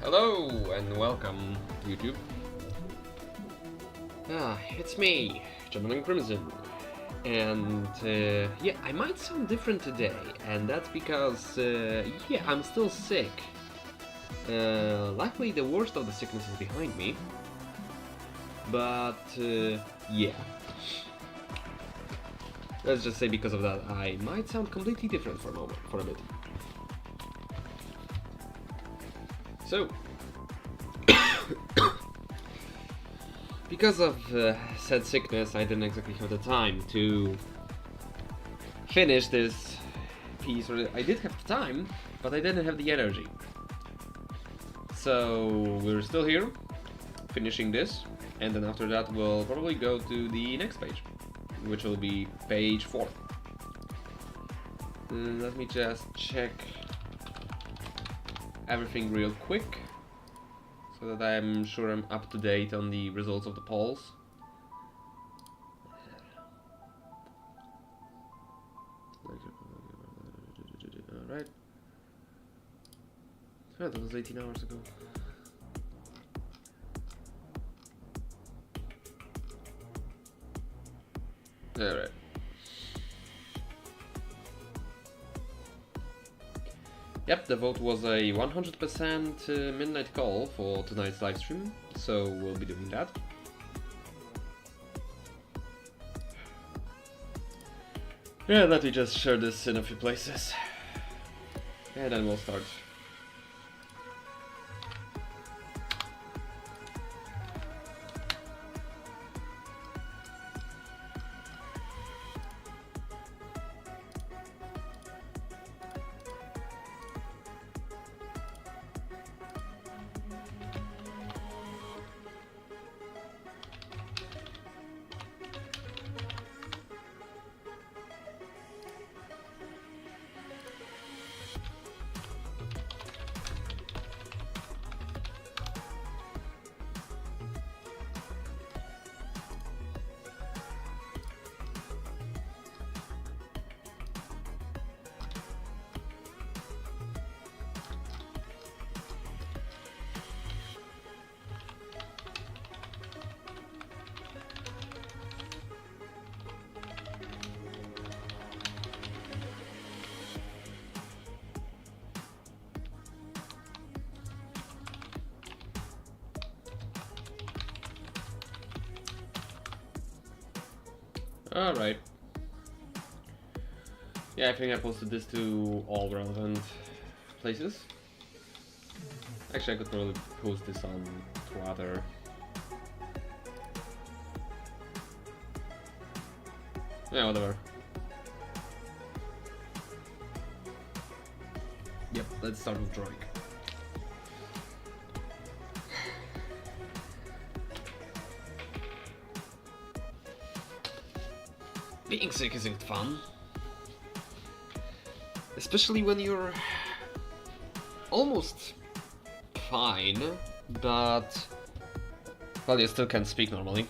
Hello and welcome to YouTube. It's me, Gentleman Crimson. And yeah, I might sound different today, and that's because yeah, I'm still sick. Luckily the worst of the sickness is behind me. But yeah. Let's just say because of that I might sound completely different for a bit. So, because of said sickness, I didn't exactly have the time to finish this piece. Or I did have the time, but I didn't have the energy. So we're still here, finishing this, and then after that we'll probably go to the next page, which will be page 4. Let me just check everything real quick, so that I'm sure I'm up to date on the results of the polls. Alright. Oh, that was 18 hours ago. Alright. Yep, the vote was a 100% midnight call for tonight's live stream, so we'll be doing that. Yeah, let me just share this in a few places, and then we'll start. Alright. Yeah, I think I posted this to all relevant places. Actually, I could probably post this on Twitter. Yeah, whatever. Yep, let's start with drawing. Being sick isn't fun. Especially when you're almost fine, but well, you still can't speak normally.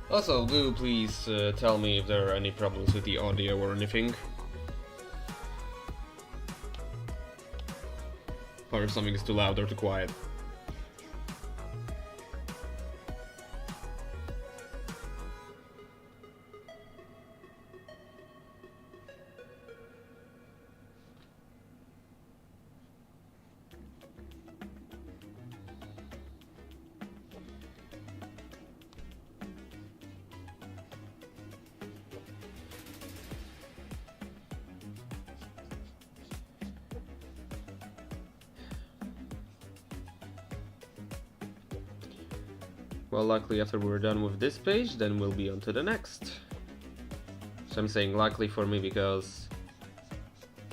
Also, do please tell me if there are any problems with the audio or anything. Or if something is too loud or too quiet. Well, luckily after we're done with this page, then we'll be on to the next. So I'm saying luckily for me because,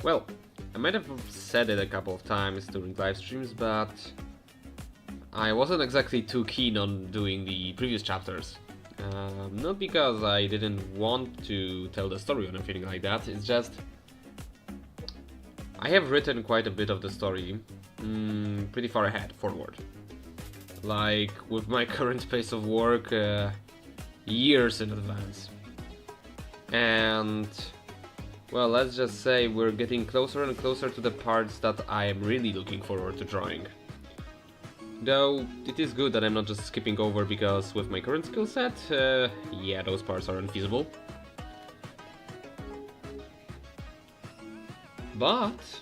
well, I might have said it a couple of times during live streams, but I wasn't exactly too keen on doing the previous chapters. Not because I didn't want to tell the story or anything like that, it's just I have written quite a bit of the story pretty far ahead, forward. Like, with my current pace of work, years in advance. And well, let's just say we're getting closer and closer to the parts that I am really looking forward to drawing. Though it is good that I'm not just skipping over, because with my current skill set, yeah, those parts are unfeasible. But,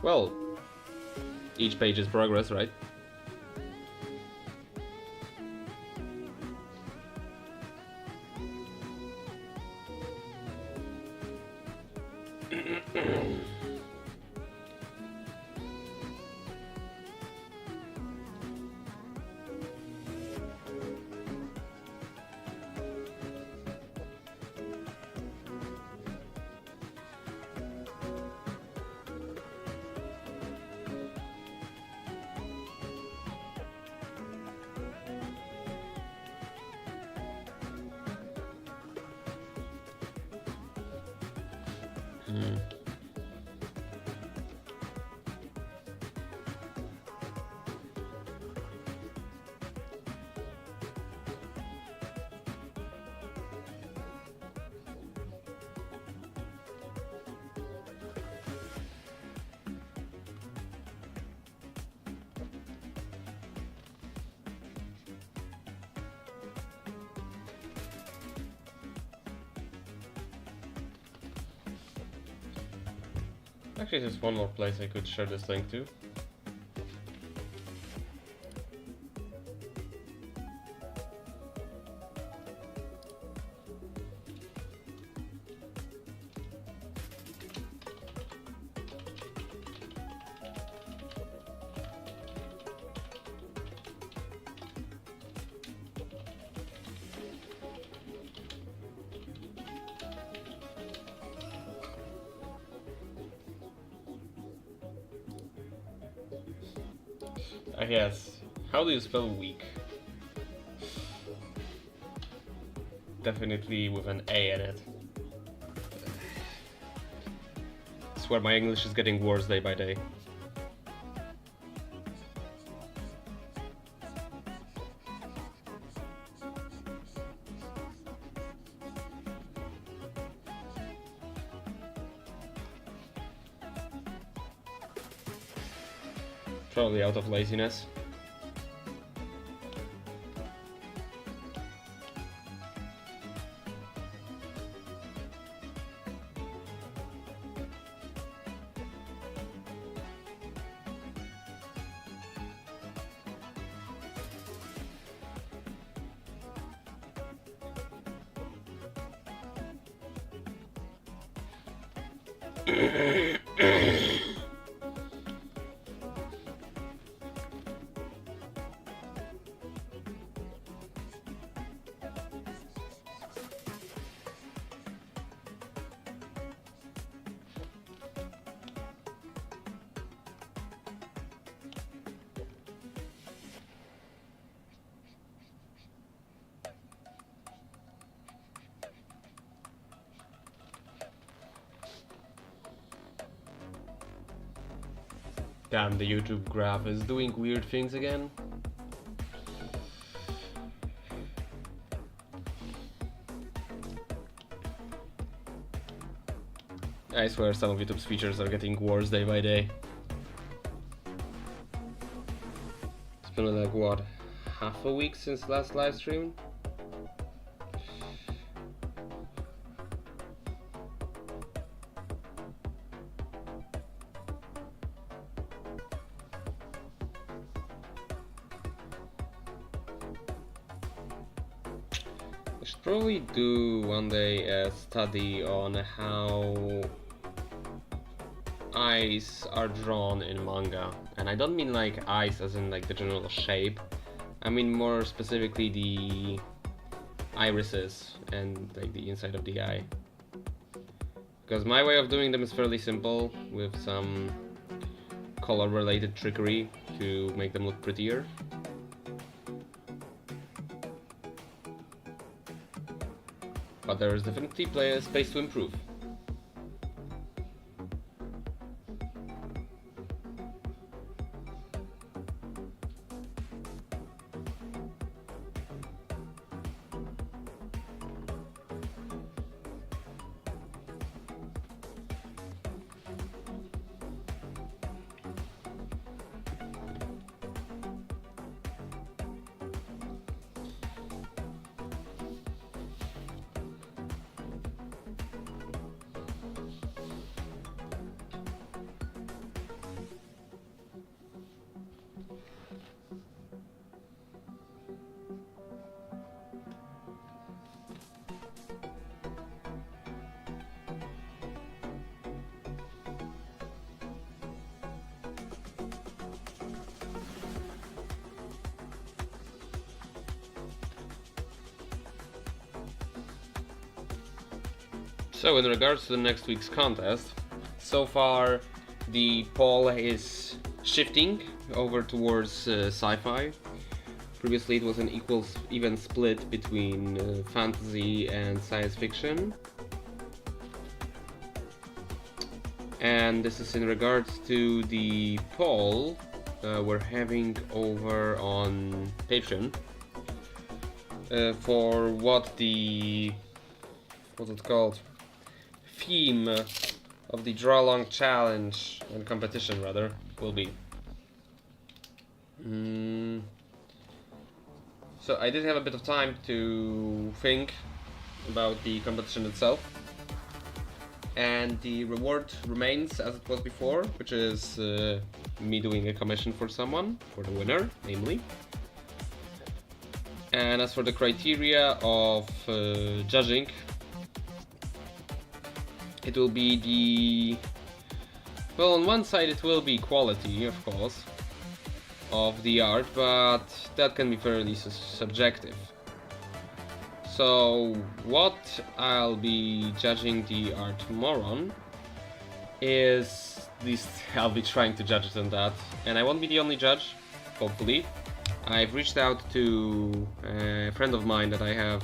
well, each page is progress, right? Actually, there's one more place I could share this link to. I guess. How do you spell weak? Definitely with an A in it. I swear my English is getting worse day by day. Probably out of laziness. Damn, the YouTube graph is doing weird things again. I swear some of YouTube's features are getting worse day by day. It's been like, what, half a week since last live stream? I should probably do one day a study on how eyes are drawn in manga. And I don't mean like eyes as in like the general shape. I mean more specifically the irises and like the inside of the eye. Because my way of doing them is fairly simple, with some color related trickery to make them look prettier. But there is definitely space to improve. So in regards to the next week's contest, so far the poll is shifting over towards sci-fi. Previously it was an even split between fantasy and science fiction. And this is in regards to the poll we're having over on Patreon for what's it called? Theme of the draw along challenge and competition rather will be. So I did have a bit of time to think about the competition itself, and the reward remains as it was before, which is me doing a commission for someone, for the winner, namely. And as for the criteria of judging, it will be well, on one side it will be quality, of course, of the art, but that can be fairly subjective. So what I'll be judging the art more on is, at least I'll be trying to judge it on that, and I won't be the only judge, hopefully. I've reached out to a friend of mine that I have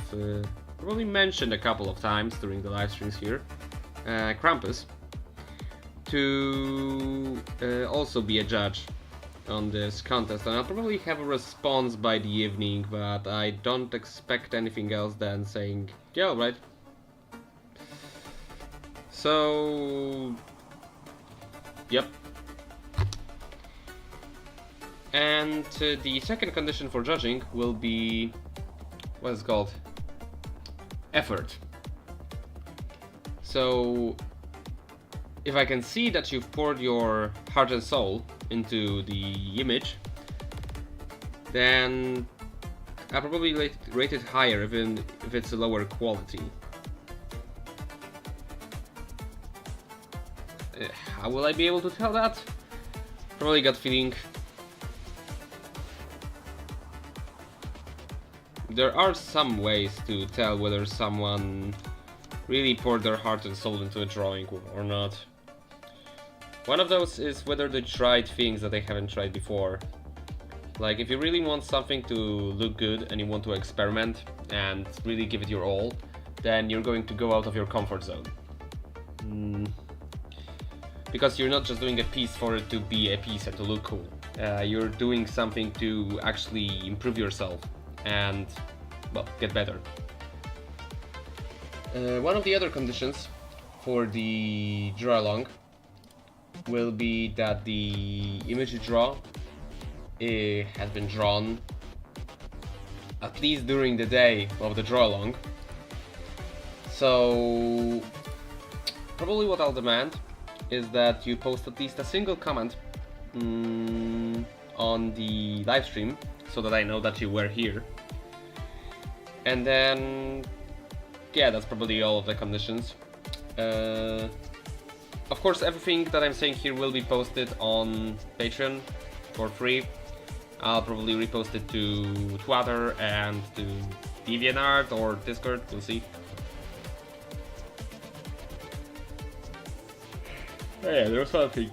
probably mentioned a couple of times during the live streams here, Krampus, to also be a judge on this contest, and I'll probably have a response by the evening, but I don't expect anything else than saying, yeah, alright. So, yep. And the second condition for judging will be, what is it called? Effort. So, if I can see that you've poured your heart and soul into the image, then I'll probably rate it higher even if it's a lower quality. How will I be able to tell that? Probably gut feeling. There are some ways to tell whether someone really poured their heart and soul into a drawing or not. One of those is whether they tried things that they haven't tried before. Like, if you really want something to look good and you want to experiment and really give it your all, then you're going to go out of your comfort zone. Because you're not just doing a piece for it to be a piece and to look cool. You're doing something to actually improve yourself and, well, get better. One of the other conditions for the draw along will be that the image you draw has been drawn at least during the day of the draw along. So probably what I'll demand is that you post at least a single comment on the live stream so that I know that you were here. And then, yeah, that's probably all of the conditions. Of course, everything that I'm saying here will be posted on Patreon for free. I'll probably repost it to Twitter and to DeviantArt or Discord, we'll see. Oh yeah, there was one thing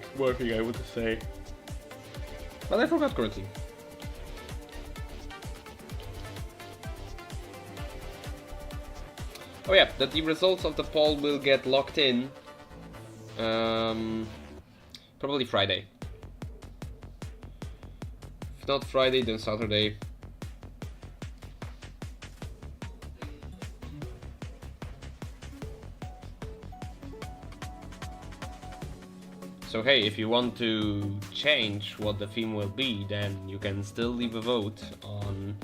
I wanted to say, but I forgot currently. Oh yeah, that the results of the poll will get locked in probably Friday. If not Friday, then Saturday. So hey, if you want to change what the theme will be, then you can still leave a vote on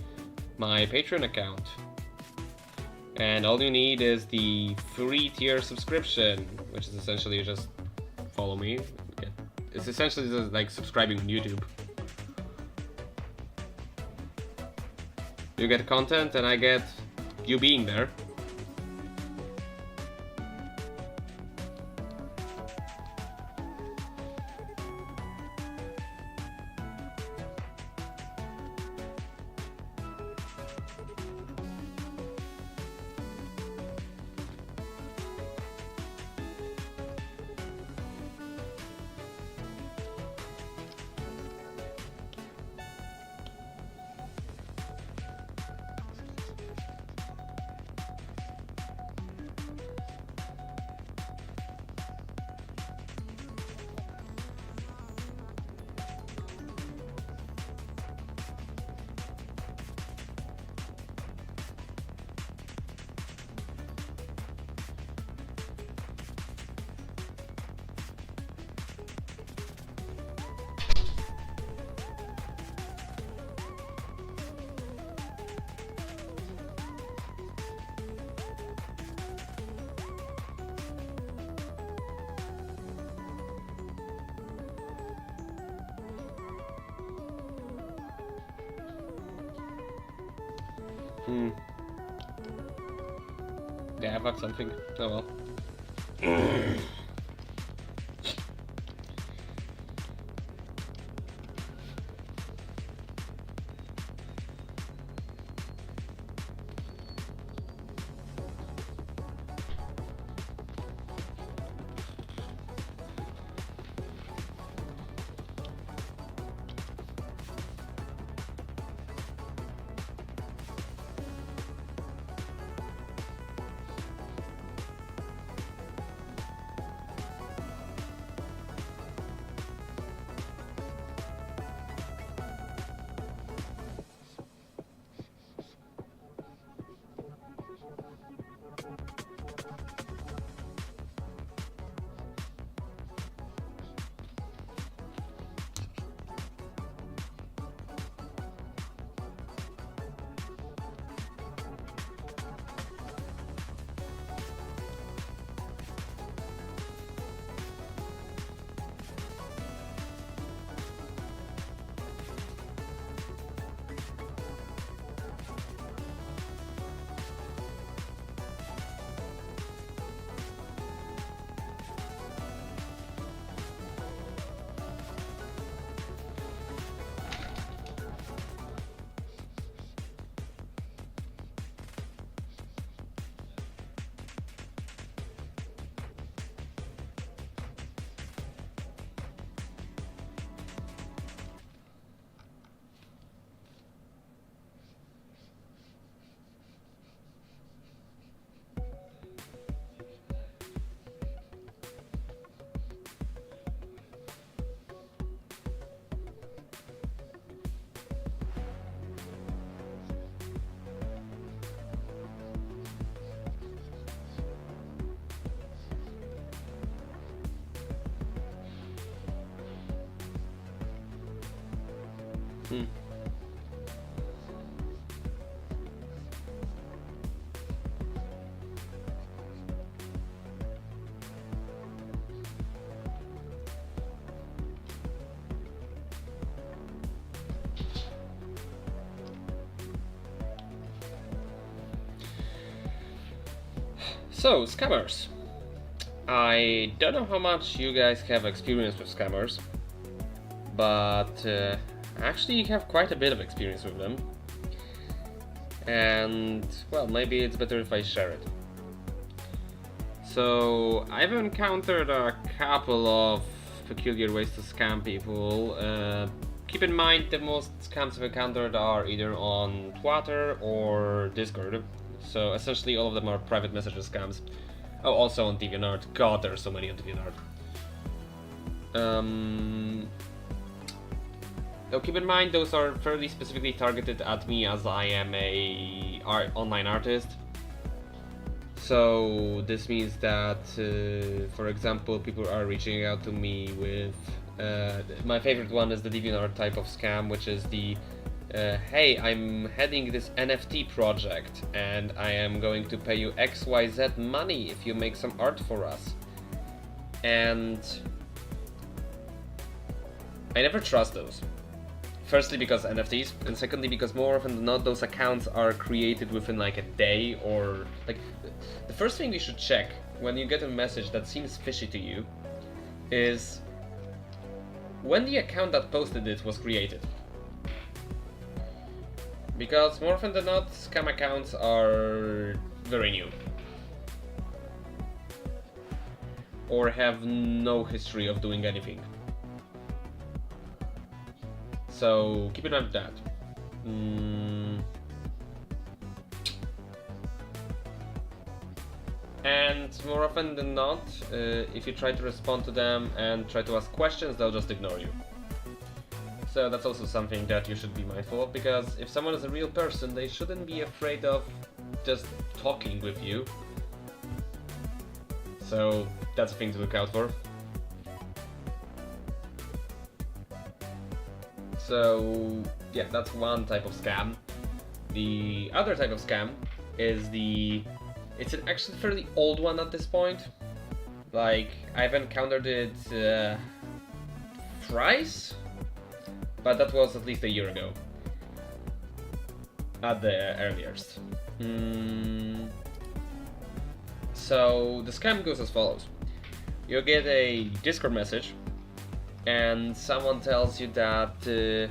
my Patreon account. And all you need is the free tier subscription, which is essentially just follow me. It's essentially just like subscribing on YouTube. You get content and I get you being there. Hmm. Yeah, I fucked something. Oh well. Hmm. So, scammers. I don't know how much you guys have experience with scammers, but I actually have quite a bit of experience with them. And, well, maybe it's better if I share it. So, I've encountered a couple of peculiar ways to scam people. Keep in mind the most scams I've encountered are either on Twitter or Discord. So essentially all of them are private messages scams. Oh, also on DeviantArt. God, there are so many on DeviantArt. Though keep in mind those are fairly specifically targeted at me as I am a online artist. So this means that, for example, people are reaching out to me with my favorite one is the DeviantArt type of scam, which is the hey, I'm heading this NFT project and I am going to pay you XYZ money if you make some art for us. And I never trust those. Firstly because NFTs, and secondly because more often than not those accounts are created within like a day, or like the first thing you should check when you get a message that seems fishy to you is when the account that posted it was created. Because more often than not, scam accounts are very new. Or have no history of doing anything. So keep in mind that. And more often than not, if you try to respond to them and try to ask questions, they'll just ignore you. So that's also something that you should be mindful of, because if someone is a real person, they shouldn't be afraid of just talking with you. So that's a thing to look out for. So yeah, that's one type of scam. The other type of scam is it's an actually fairly old one at this point. Like, I've encountered it thrice, but that was at least a year ago. at the earliest. So the scam goes as follows. You get a Discord message and someone tells you that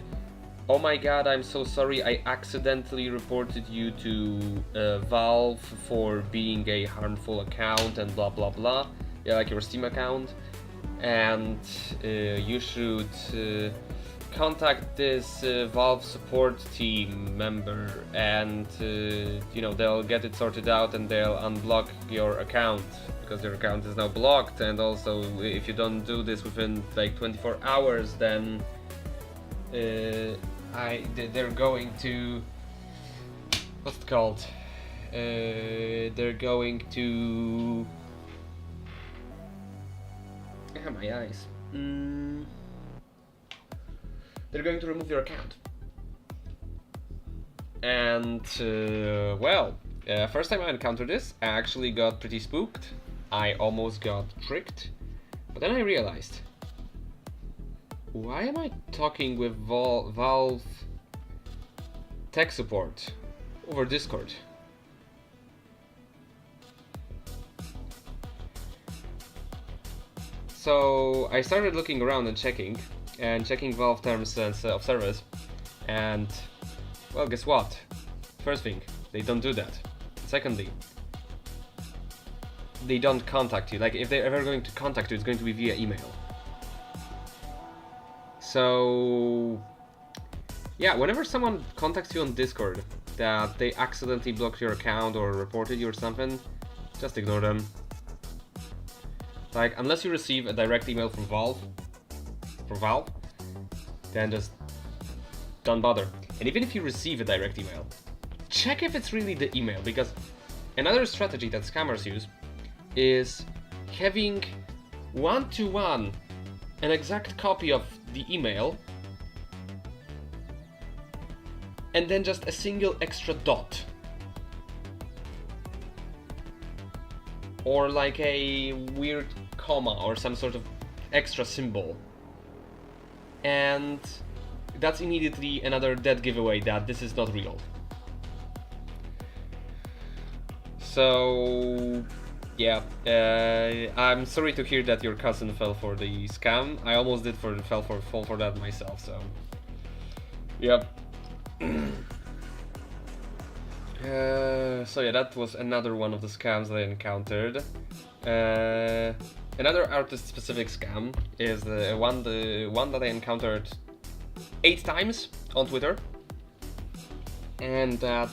oh my god, I'm so sorry, I accidentally reported you to Valve for being a harmful account and blah blah blah, yeah, like your Steam account, and you should contact this Valve support team member, and you know, they'll get it sorted out and they'll unblock your account because your account is now blocked. And also, if you don't do this within like 24 hours, then they're going to, what's it called? They're going to. My eyes. They're going to remove your account. And well, first time I encountered this, I actually got pretty spooked. I almost got tricked, but then I realized, why am I talking with Valve tech support over Discord? So I started looking around and checking Valve terms of service, and well, guess what? First thing, they don't do that. Secondly, they don't contact you. Like, if they're ever going to contact you, it's going to be via email. So yeah, whenever someone contacts you on Discord that they accidentally blocked your account or reported you or something, just ignore them. Like, unless you receive a direct email from Valve, then just don't bother. And even if you receive a direct email, check if it's really the email, because another strategy that scammers use is having one-to-one an exact copy of the email and then just a single extra dot. Or like a weird comma or some sort of extra symbol. And that's immediately another dead giveaway that this is not real. So yeah, I'm sorry to hear that your cousin fell for the scam. I almost did fall for that myself, so yep. So yeah, that was another one of the scams that I encountered. Another artist-specific scam is the one that I encountered 8 times on Twitter, and that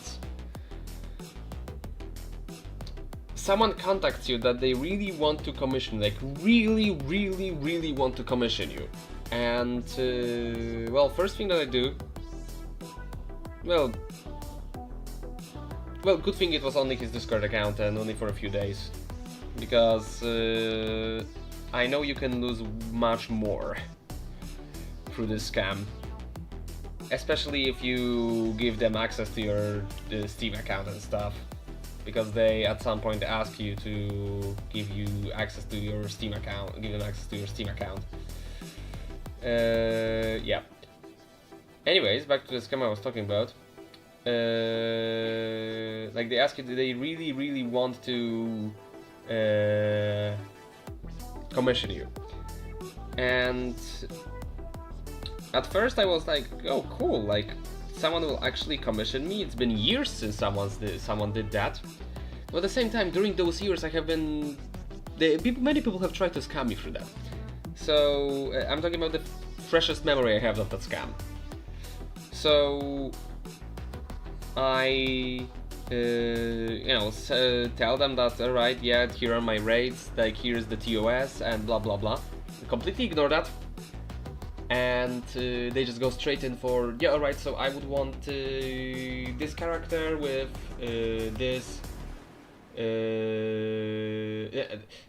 someone contacts you that they really want to commission, like really want to commission you, and well, first thing that I do, well, good thing it was only his Discord account and only for a few days, because I know you can lose much more through this scam, especially if you give them access to your Steam account and stuff, because they at some point ask you to give you access to your Steam account, yeah. Anyways, back to the scam I was talking about. Like, they ask you, do they really want to commission you? And at first I was like, oh cool, like someone will actually commission me. It's been years since someone did that. But at the same time, during those years I have been, many people have tried to scam me through that. So I'm talking about the freshest memory I have of that scam. So I tell them that, alright, yeah, here are my rates, like here's the TOS and blah blah blah. Completely ignore that, and they just go straight in for, yeah, alright, so I would want this character with this.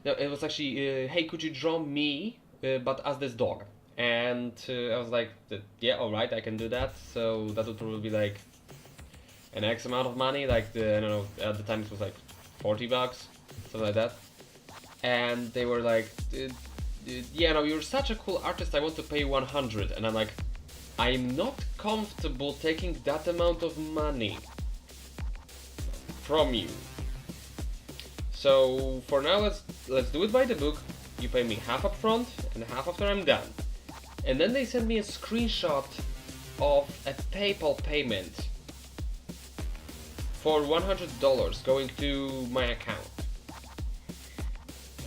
No, it was actually, hey, could you draw me, but as this dog? And I was like, yeah, alright, I can do that. So that would probably be like an X amount of money, like I don't know, at the time it was like $40, something like that. And they were like, yeah, no, you're such a cool artist, I want to pay 100. And I'm like, I'm not comfortable taking that amount of money. from you. So for now, let's do it by the book. You pay me half up front and half after I'm done. And then they sent me a screenshot of a PayPal payment for $100 going to my account.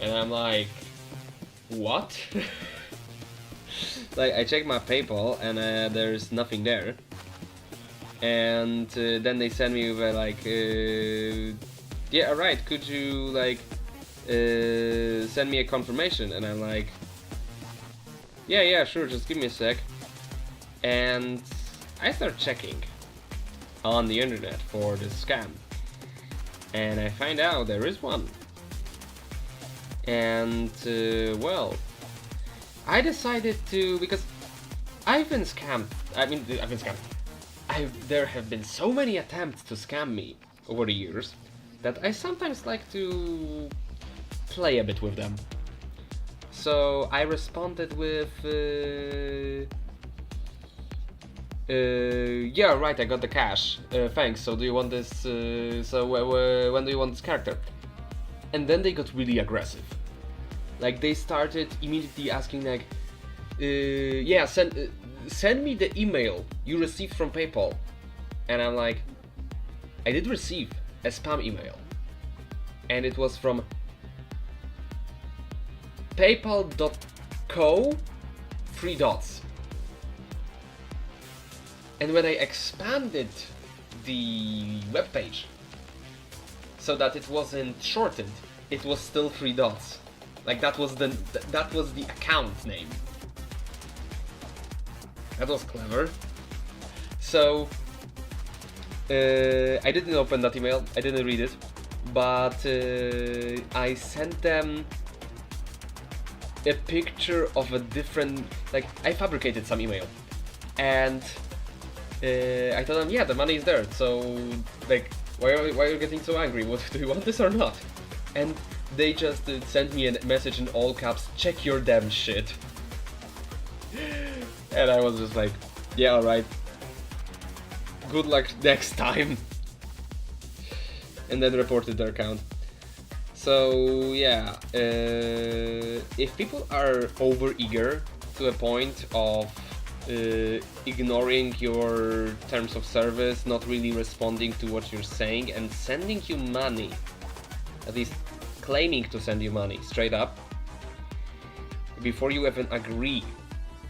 And I'm like, what? Like, I checked my PayPal and there's nothing there. And then they send me with like, yeah, alright, could you like send me a confirmation? And I'm like, yeah, sure, just give me a sec. And I start checking on the internet for this scam. And I find out there is one. And, well, I decided to, because I've been scammed. There have been so many attempts to scam me over the years that I sometimes like to play a bit with them. So I responded with, yeah, right, I got the cash. Thanks. So do you want this? When do you want this character? And then they got really aggressive. Like, they started immediately asking like, yeah, send me the email you received from PayPal. And I'm like, I did receive a spam email, and it was from paypal.co 3 dots. And when I expanded the web page so that it wasn't shortened, it was still 3 dots. Like, that was the account name. That was clever. So I didn't open that email, I didn't read it, but I sent them a picture of a different, like, I fabricated some email, and I told them, yeah, the money is there, so, like, why are you getting so angry? What, do you want this or not? And they just sent me a message in all caps, check your damn shit. And I was just like, yeah, alright. Good luck next time. And then reported their account. So, yeah, if people are over eager to a point of ignoring your terms of service, not really responding to what you're saying, and sending you money, at least claiming to send you money straight up, before you even agree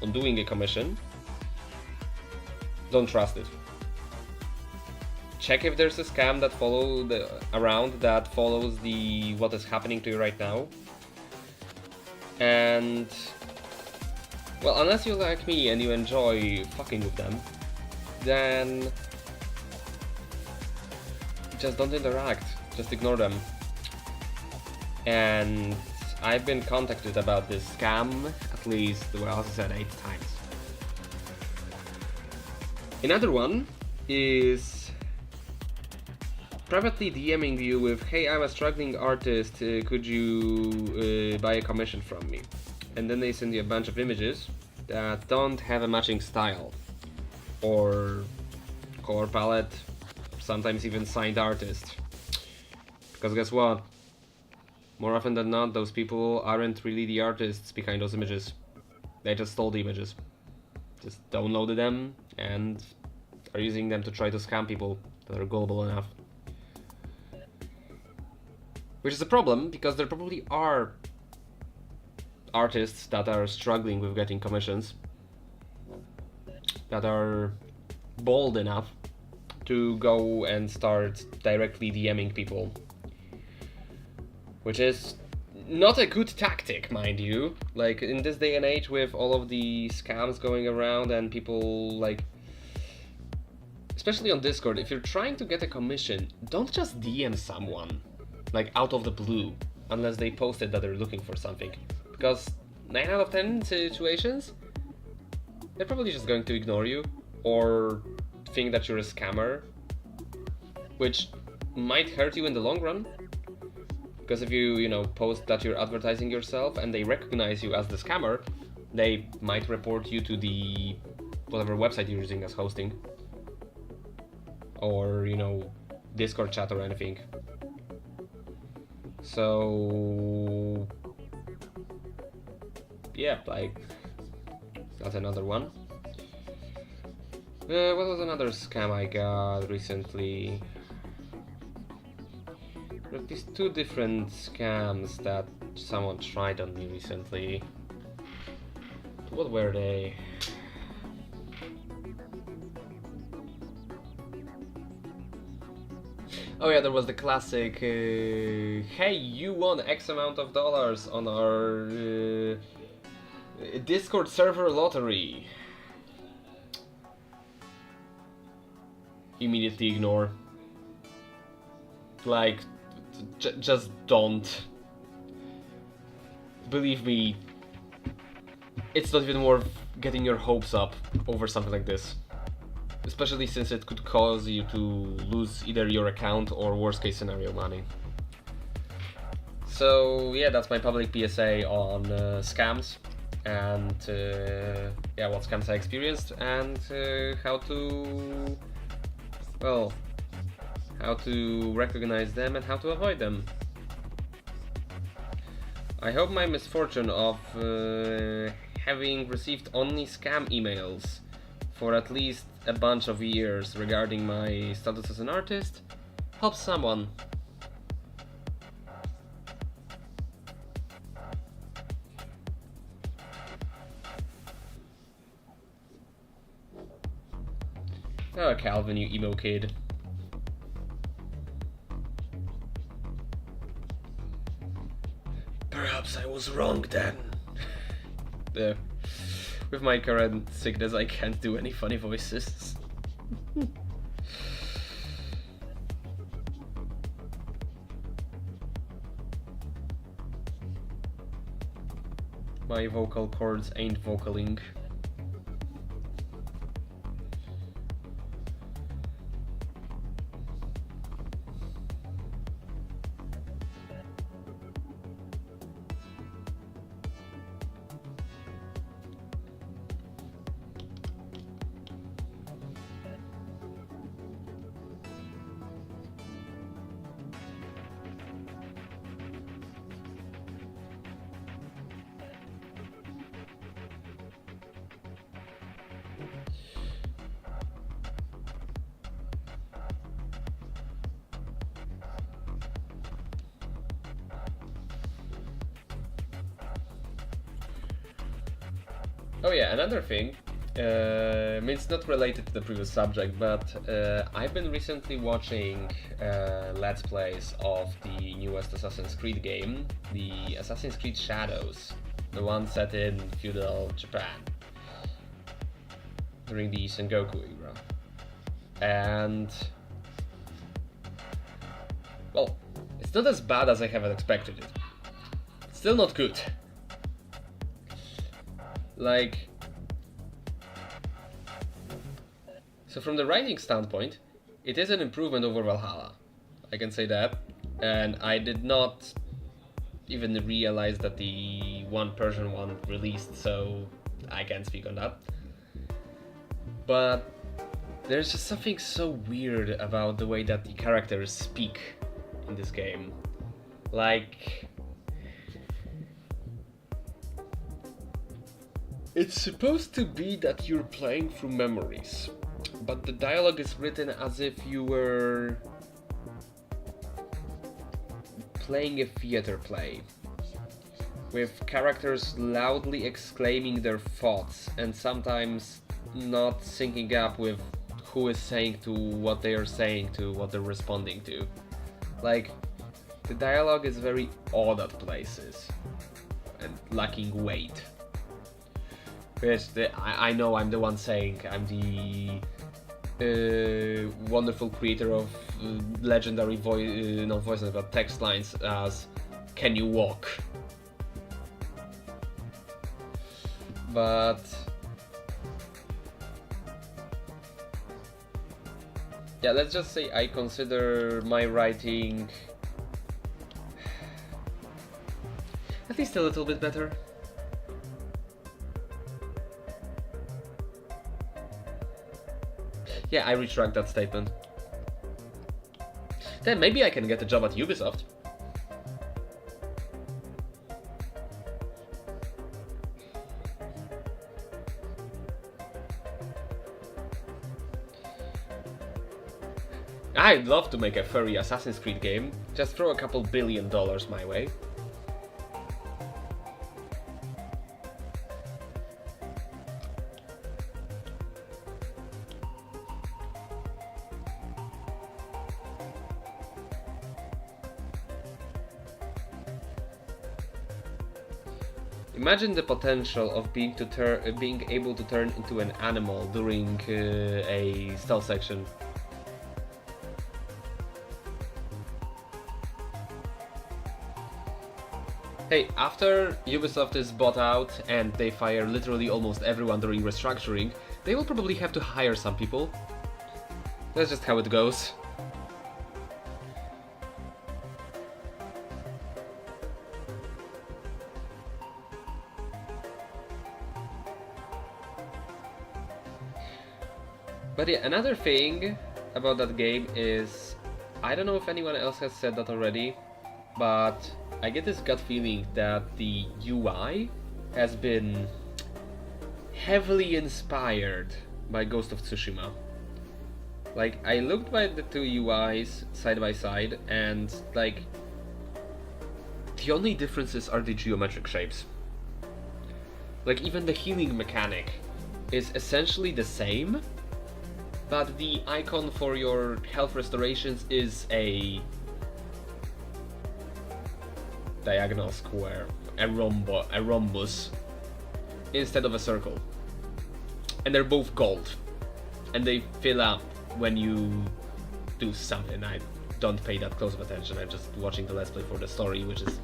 on doing a commission, don't trust it. Check if there's a scam that follows what is happening to you right now. And, well, unless you're like me and you enjoy fucking with them, then just don't interact, just ignore them. And I've been contacted about this scam at least, well, as I said, 8 times. Another one is privately DMing you with, hey, I'm a struggling artist, could you buy a commission from me? And then they send you a bunch of images that don't have a matching style or color palette, sometimes even signed artist. Because guess what? More often than not, those people aren't really the artists behind those images. They just stole the images. Just downloaded them and are using them to try to scam people that are gullible enough. Which is a problem, because there probably are artists that are struggling with getting commissions, that are bold enough to go and start directly DMing people. Which is not a good tactic, mind you. Like, in this day and age with all of the scams going around and people, like, especially on Discord, if you're trying to get a commission, don't just DM someone, like, out of the blue, unless they posted that they're looking for something. Because 9 out of 10 situations, they're probably just going to ignore you, or think that you're a scammer, which might hurt you in the long run. Because if you post that you're advertising yourself and they recognize you as the scammer, they might report you to the whatever website you're using as hosting. Or, Discord chat or anything. So yeah, like that's another one. What was another scam I got recently? There's these two different scams that someone tried on me recently. What were they? Oh yeah, there was the classic, hey, you won X amount of dollars on our Discord server lottery. Immediately ignore. Like, just don't. Believe me, it's not even worth getting your hopes up over something like this. Especially since it could cause you to lose either your account or, worst case scenario, money. So yeah, that's my public PSA on scams and yeah, what scams I experienced and how to, well, how to recognize them and how to avoid them. I hope my misfortune of having received only scam emails for at least a bunch of years regarding my status as an artist helps someone. Oh, Calvin, you emo kid. Perhaps I was wrong then. With my current sickness, I can't do any funny voices. My vocal cords ain't vocaling. Oh yeah, another thing, I mean, it's not related to the previous subject, but I've been recently watching Let's Plays of the newest Assassin's Creed game, the Assassin's Creed Shadows, the one set in feudal Japan during the Sengoku era. And, well, it's not as bad as I have expected it. It's still not good. Like, so from the writing standpoint, it is an improvement over Valhalla. I can say that. And I did not even realize that the one Persian one released, so I can't speak on that. But there's just something so weird about the way that the characters speak in this game. Like, it's supposed to be that you're playing through memories, but the dialogue is written as if you were playing a theater play, with characters loudly exclaiming their thoughts and sometimes not syncing up with who is saying to what they are saying to what they're responding to. Like, the dialogue is very odd at places and lacking weight. I know I'm the one saying I'm the wonderful creator of legendary not voices but text lines as "Can you walk?" But yeah, let's just say I consider my writing at least a little bit better. Yeah, I retract that statement. Then maybe I can get a job at Ubisoft. I'd love to make a furry Assassin's Creed game. Just throw a couple $1 billion my way. Imagine the potential of being able to turn into an animal during a stealth section. Hey, after Ubisoft is bought out and they fire literally almost everyone during restructuring, they will probably have to hire some people. That's just how it goes. But yeah, another thing about that game is, I don't know if anyone else has said that already, but I get this gut feeling that the UI has been heavily inspired by Ghost of Tsushima. Like, I looked at the two UIs side by side, and like, the only differences are the geometric shapes. Like, even the healing mechanic is essentially the same, but the icon for your health restorations is a diagonal square, a rhombus, instead of a circle. And they're both gold, and they fill up when you do something. I don't pay that close of attention, I'm just watching the Let's Play for the story, which is,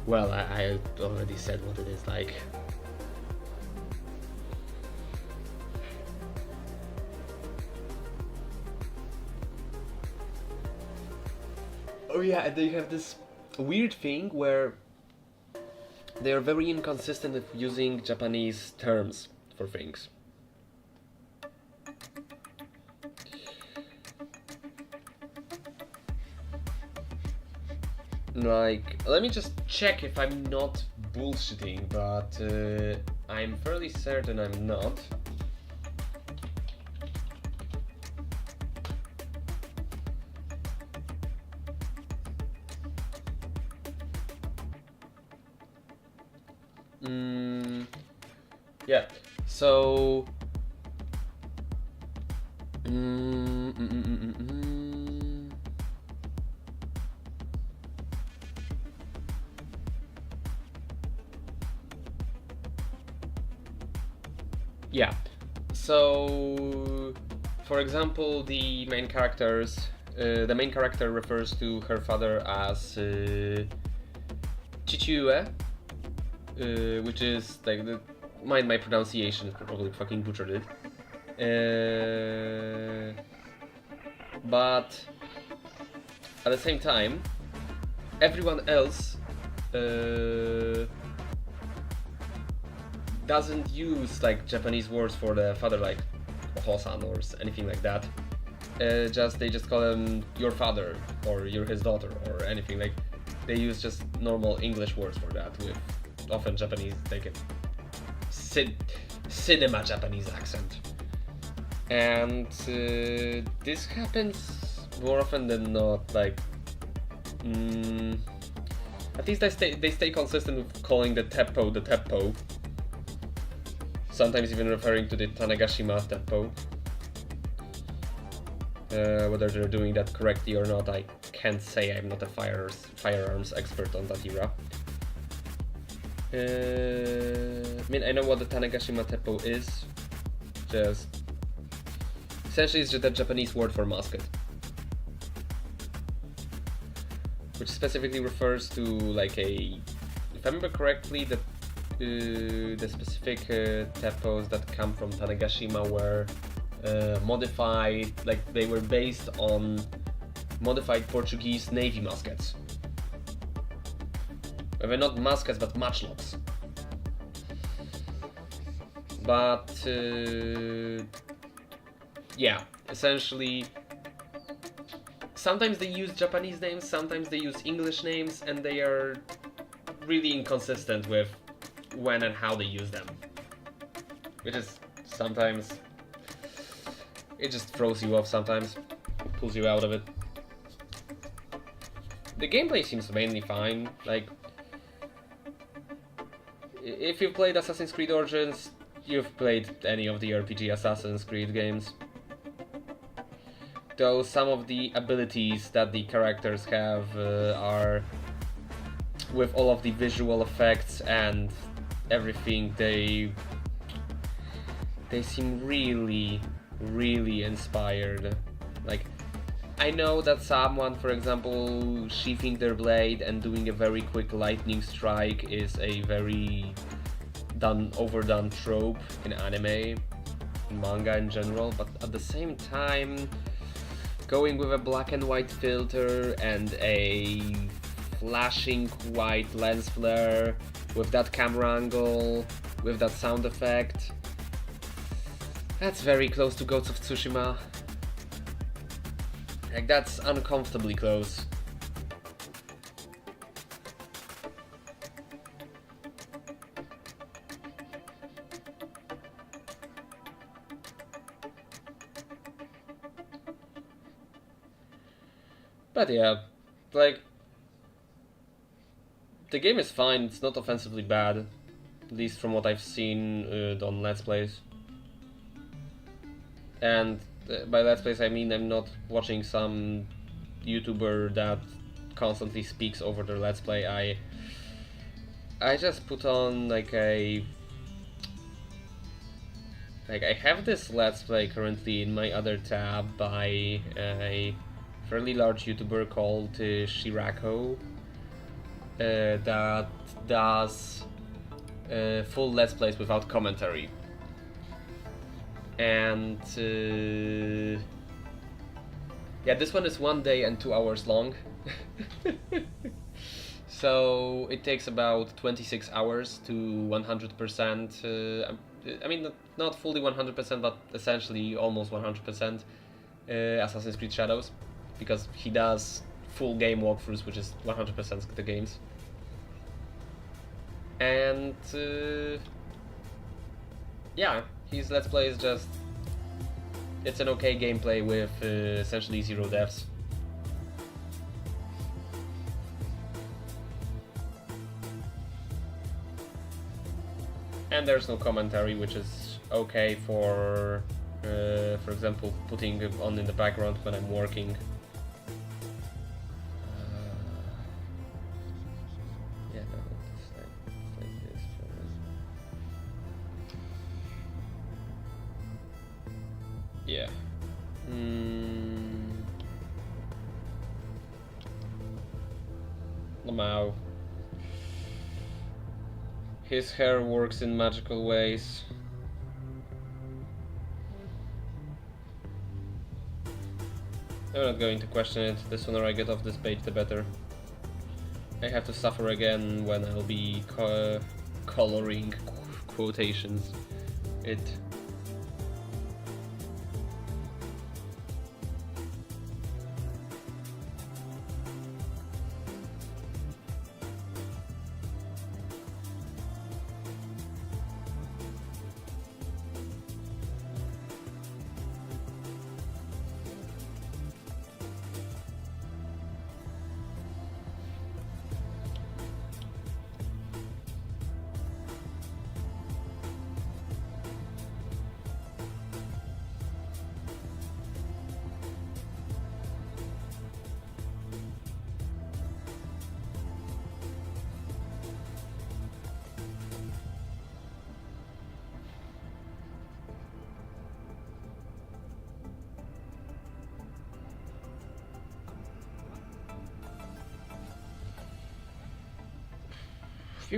well, I already said what it is like. Oh yeah, and they have this weird thing where they are very inconsistent with using Japanese terms for things. Like, let me just check if I'm not bullshitting, but I'm fairly certain I'm not. Yeah, so yeah, so for example, the main character refers to her father as Chichiue, which is like mind my pronunciation, probably fucking butchered it. But at the same time, everyone else doesn't use like Japanese words for the father, like Hosan or anything like that. They just call him your father, or you're his daughter, or anything. Like, they use just normal English words for that, with often Japanese, like a cinema Japanese accent. And this happens more often than not. Like, at least they stay consistent with calling the teppo. Sometimes even referring to the Tanegashima teppo. Whether they're doing that correctly or not, I can't say. I'm not a firearms expert on that era. I mean, I know what the Tanegashima teppo is. Just essentially, it's just a Japanese word for musket, which specifically refers to like a, if I remember correctly, the specific teppos that come from Tanegashima were modified, like they were based on modified Portuguese navy muskets. Well, not muskets, but matchlocks. But yeah, essentially, sometimes they use Japanese names, sometimes they use English names, and they are really inconsistent with when and how they use them. Which is sometimes... it just throws you off sometimes, pulls you out of it. The gameplay seems mainly fine, like... if you've played Assassin's Creed Origins, you've played any of the RPG Assassin's Creed games. Though some of the abilities that the characters have are, with all of the visual effects and everything, they seem really, really inspired. Like, I know that someone, for example, sheathing their blade and doing a very quick lightning strike is a very overdone trope in anime, in manga in general, but at the same time, going with a black and white filter and a flashing white lens flare with that camera angle, with that sound effect, that's very close to Ghost of Tsushima. Like, that's uncomfortably close. But yeah, like, the game is fine, it's not offensively bad, at least from what I've seen on Let's Plays. And by Let's Plays I mean I'm not watching some YouTuber that constantly speaks over their Let's Play. I just put on like I have this Let's Play currently in my other tab by a fairly large YouTuber called Shirako that does full Let's Plays without commentary. And yeah, this one is 1 day and 2 hours long. So it takes about 26 hours to 100%. I mean, not fully 100%, but essentially almost 100% Assassin's Creed Shadows, because he does full game walkthroughs, which is 100% the games. And yeah, his Let's Play is just... it's an okay gameplay with essentially 0 deaths. And there's no commentary, which is okay for example, putting on in the background when I'm working. Yeah, no, it's like this. Yeah. Lamau. His hair works in magical ways. I'm not going to question it. The sooner I get off this page, the better. I have to suffer again when I'll be coloring quotations. If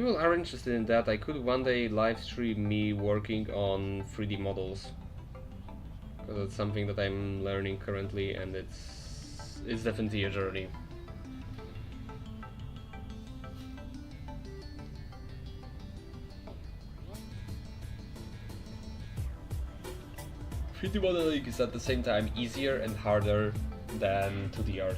people are interested in that, I could one day live stream me working on 3D models, because it's something that I'm learning currently, and it's definitely a journey. 3D modeling is at the same time easier and harder than to the art.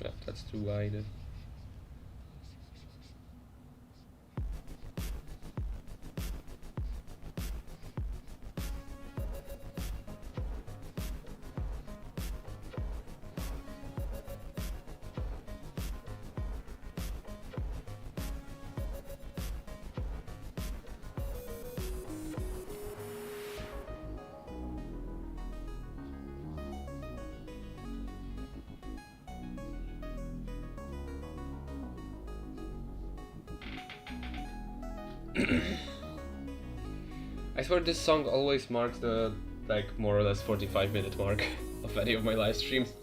Yeah, that's too wide. I swear this song always marks the, like, more or less 45-minute mark of any of my live streams.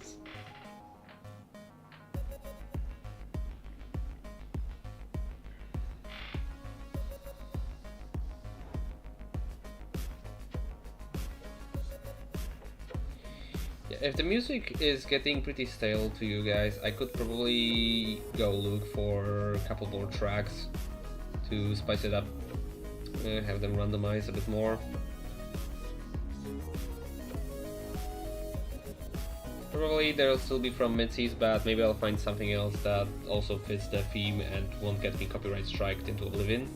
Yeah, if the music is getting pretty stale to you guys, I could probably go look for a couple more tracks to spice it up. Have them randomized a bit more. Probably they'll still be from Mitzi's, but maybe I'll find something else that also fits the theme and won't get me copyright striked into oblivion.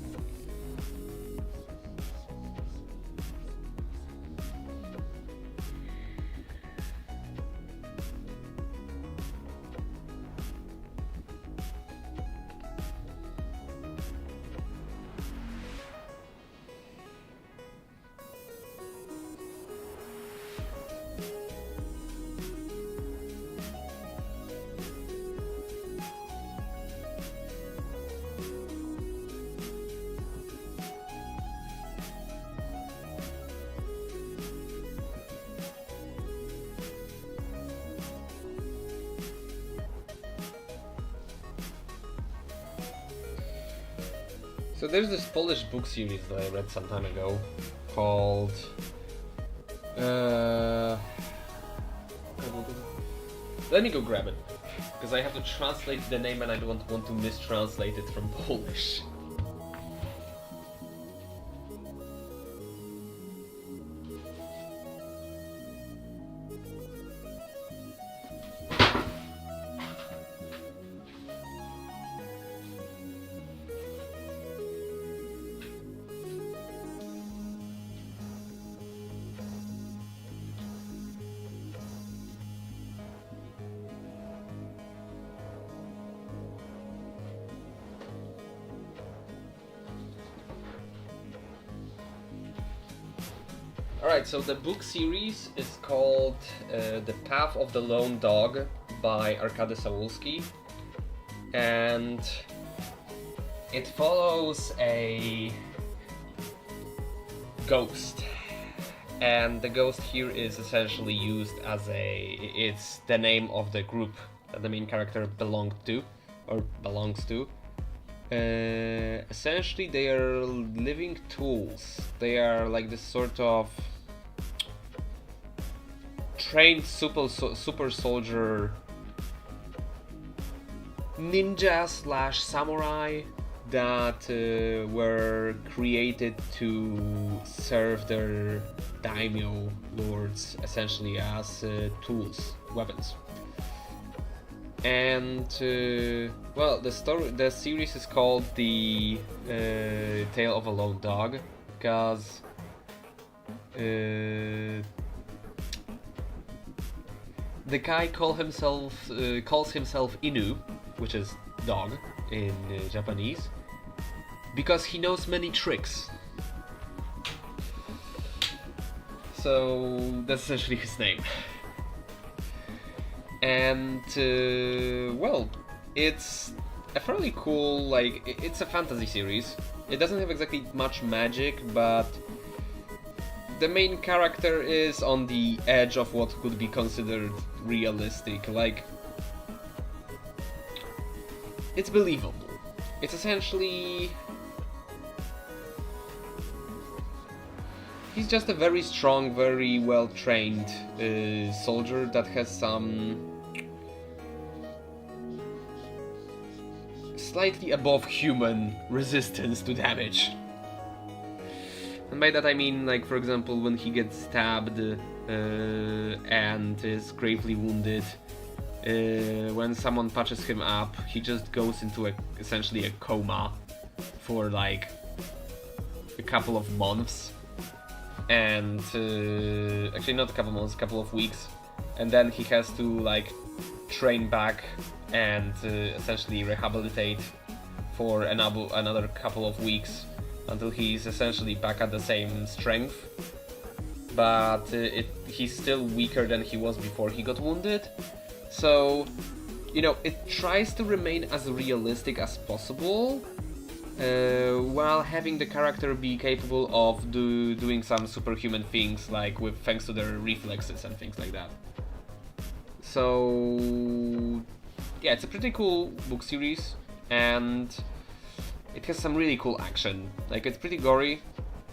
So there's this Polish book series that I read some time ago called let me go grab it, because I have to translate the name and I don't want to mistranslate it from Polish. Alright, so the book series is called The Path of the Lone Dog by Arkady Sawulski, and it follows a ghost, and the ghost here is essentially used as it's the name of the group that the main character belongs to. Essentially they are living tools. They are like this sort of trained super soldier ninja slash samurai that were created to serve their daimyo lords essentially as tools, weapons. And well, the series is called The Tale of a Lone Dog because the guy calls himself Inu, which is dog in Japanese, because he knows many tricks. So that's essentially his name. And well, it's a fairly cool, like, it's a fantasy series. It doesn't have exactly much magic, but the main character is on the edge of what could be considered realistic. Like, it's believable. it's essentially... He's just a very strong, very well-trained soldier that has some slightly above human resistance to damage. And by that I mean, like, for example, when he gets stabbed and is gravely wounded, when someone patches him up, he just goes into essentially a coma for like a couple of months. And actually not a couple months, a couple of weeks, and then he has to like train back and essentially rehabilitate for another couple of weeks until he's essentially back at the same strength, but he's still weaker than he was before he got wounded. So, you know, it tries to remain as realistic as possible, while having the character be capable of doing some superhuman things, like thanks to their reflexes and things like that. So yeah, it's a pretty cool book series, and it has some really cool action. Like, it's pretty gory,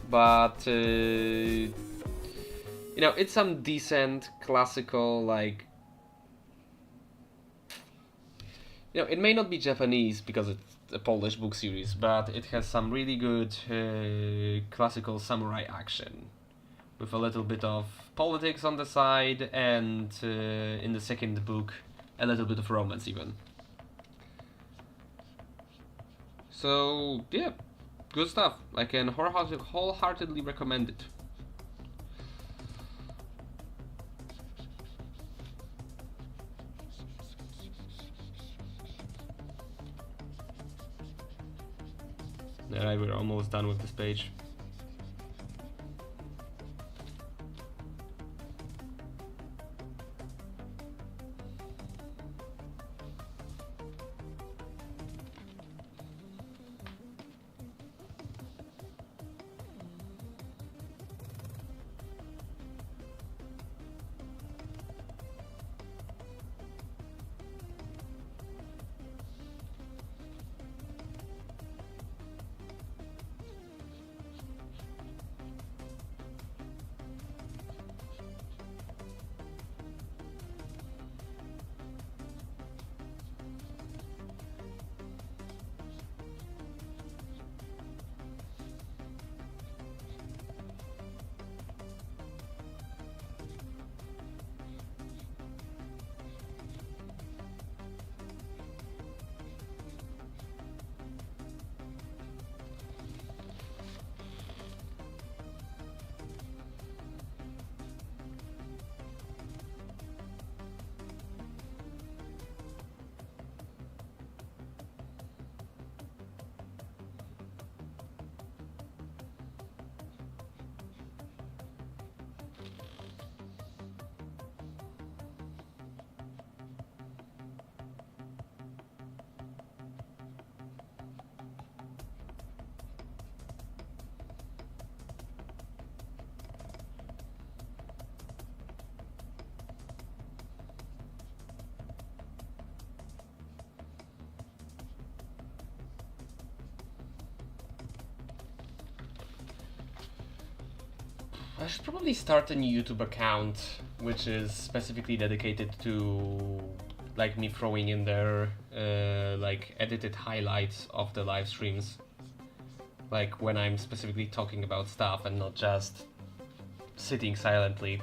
but you know, it's some decent classical, like, you know, it may not be Japanese because it's a Polish book series, but it has some really good classical samurai action with a little bit of politics on the side, and in the second book a little bit of romance even. So yeah, good stuff. I can wholeheartedly recommend it. Alright, we're almost done with this page. I should probably start a new YouTube account, which is specifically dedicated to like me throwing in there like edited highlights of the live streams, like when I'm specifically talking about stuff and not just sitting silently,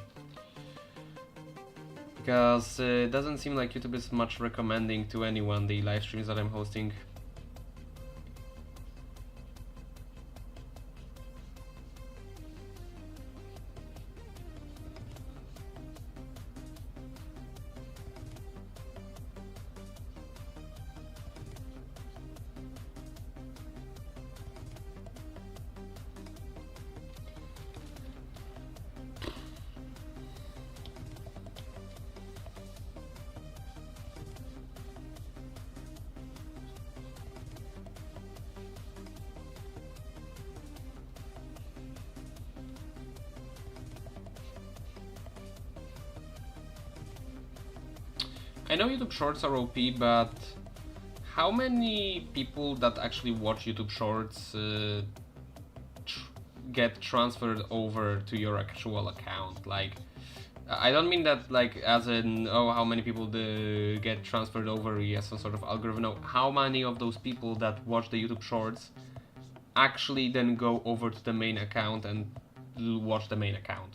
because it doesn't seem like YouTube is much recommending to anyone the live streams that I'm hosting. I know YouTube Shorts are OP, but how many people that actually watch YouTube Shorts get transferred over to your actual account? Like, I don't mean that like as in, oh, how many people get transferred over via some sort of algorithm. No, how many of those people that watch the YouTube Shorts actually then go over to the main account and watch the main account?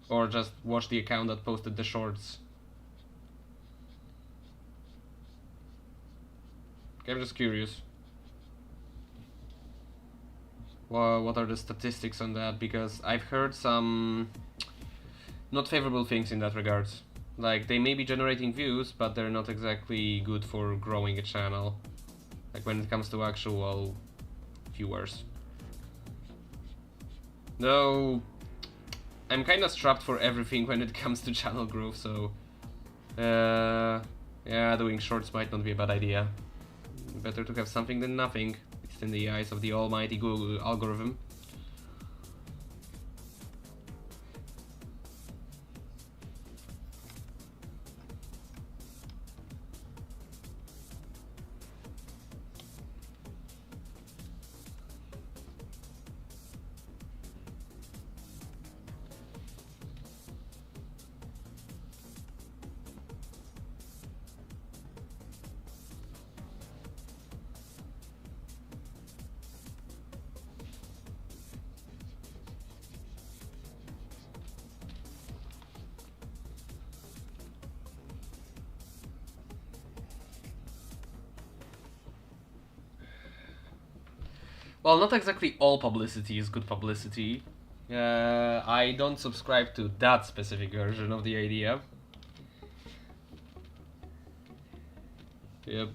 Or just watch the account that posted the shorts? Okay, I'm just curious. Well, what are the statistics on that? Because I've heard some not favorable things in that regards. Like, they may be generating views, but they're not exactly good for growing a channel. Like, when it comes to actual viewers. Though, I'm kinda strapped for everything when it comes to channel growth, so... yeah, doing shorts might not be a bad idea. Better to have something than nothing. It's in the eyes of the almighty Google algorithm. Well, not exactly all publicity is good publicity. I don't subscribe to that specific version of the idea. Yep.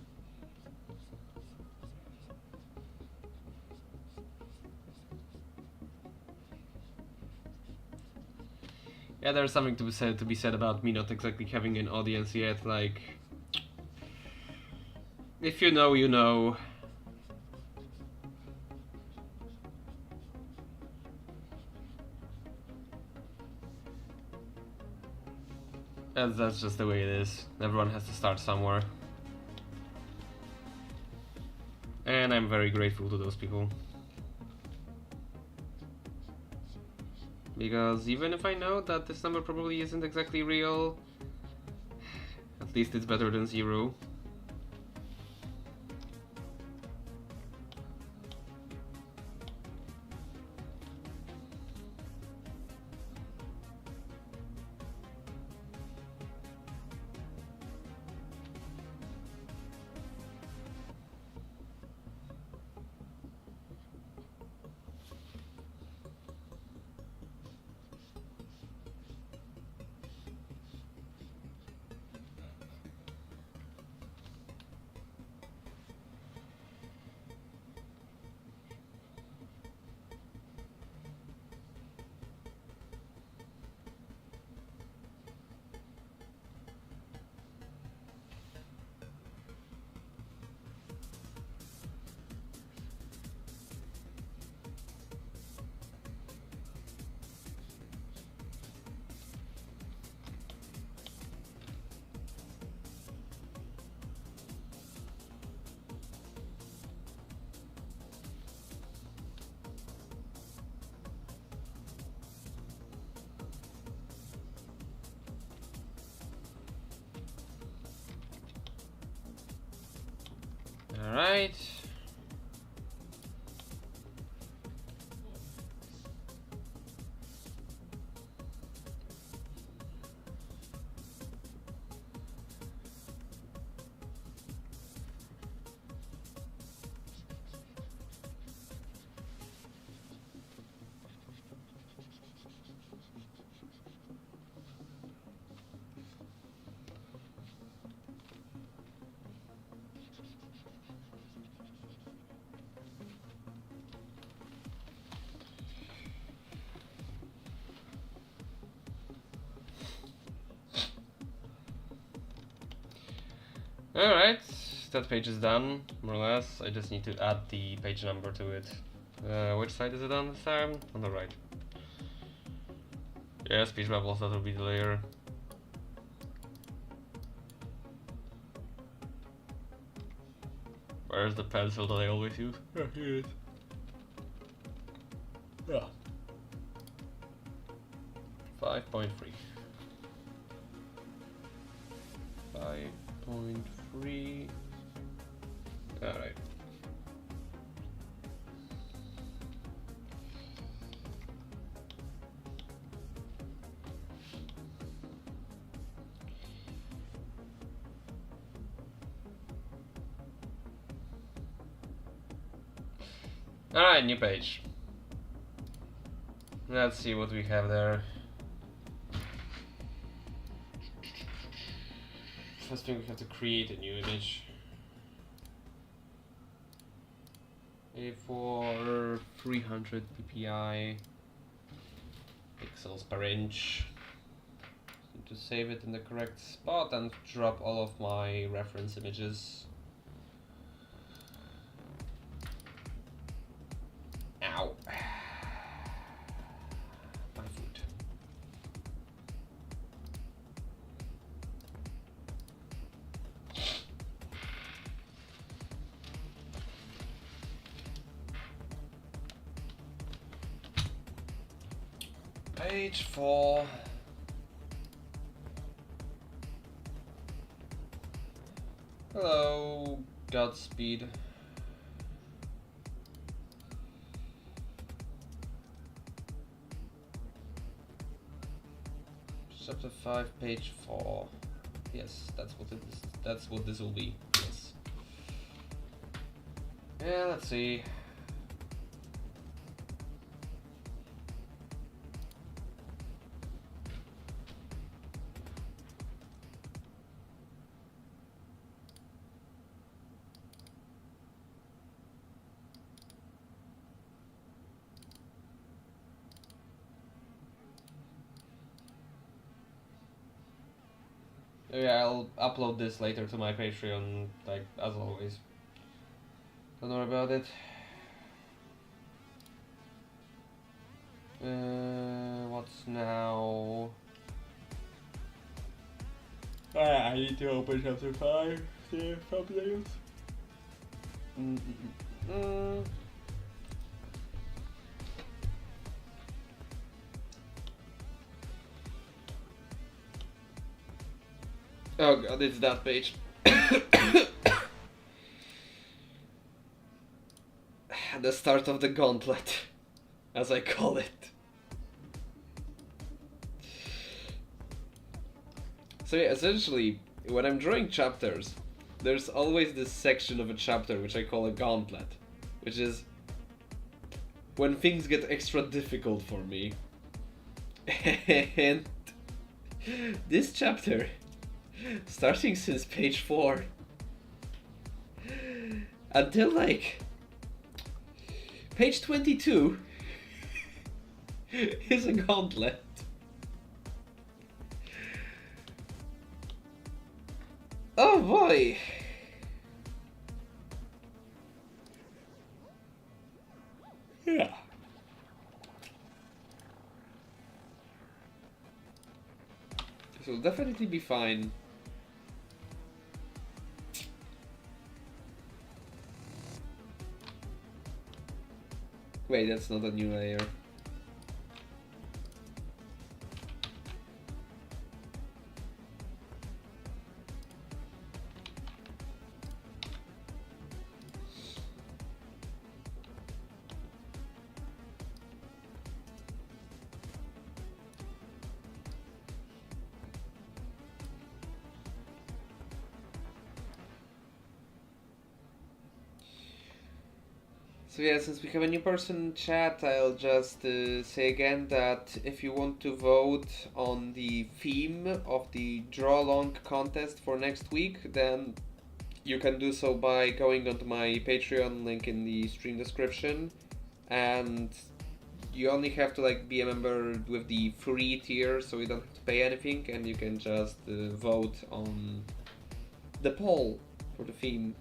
Yeah, there's something to be said about me not exactly having an audience yet. Like, if you know, you know. That's just the way it is. Everyone has to start somewhere. And I'm very grateful to those people. Because even if I know that this number probably isn't exactly real, at least it's better than 0. Alright. Alright, that page is done, more or less. I just need to add the page number to it. Which side is it on this time? On the right. Yeah, speech bubbles, that will be the layer. Where's the pencil that I always use? Here it is. Yeah. 5.3. 5.3. Alright. Alright, new page. Let's see what we have there. First thing, we have to create a new image. A4 300 ppi pixels per inch. Need to save it in the correct spot and drop all of my reference images. Ow. My foot. Page 4. Hello, Godspeed. Chapter 5, page 4. Yes, that's what it is. That's what this will be. Yes. Yeah, let's see. Yeah, I'll upload this later to my Patreon, like, as always. Don't worry about it. What's now? I need to open chapter 5, see thumbnails. Oh god, it's that page. The start of the gauntlet, as I call it. So yeah, essentially, when I'm drawing chapters, there's always this section of a chapter which I call a gauntlet, which is when things get extra difficult for me. And this chapter, starting since page 4 until like page 22 is a gauntlet. Oh boy. Yeah. This will definitely be fine. Wait, that's not a new layer. So yeah, since we have a new person in chat, I'll just say again that if you want to vote on the theme of the Draw Along contest for next week, then you can do so by going onto my Patreon, link in the stream description, and you only have to like be a member with the free tier, so you don't have to pay anything, and you can just vote on the poll for the theme.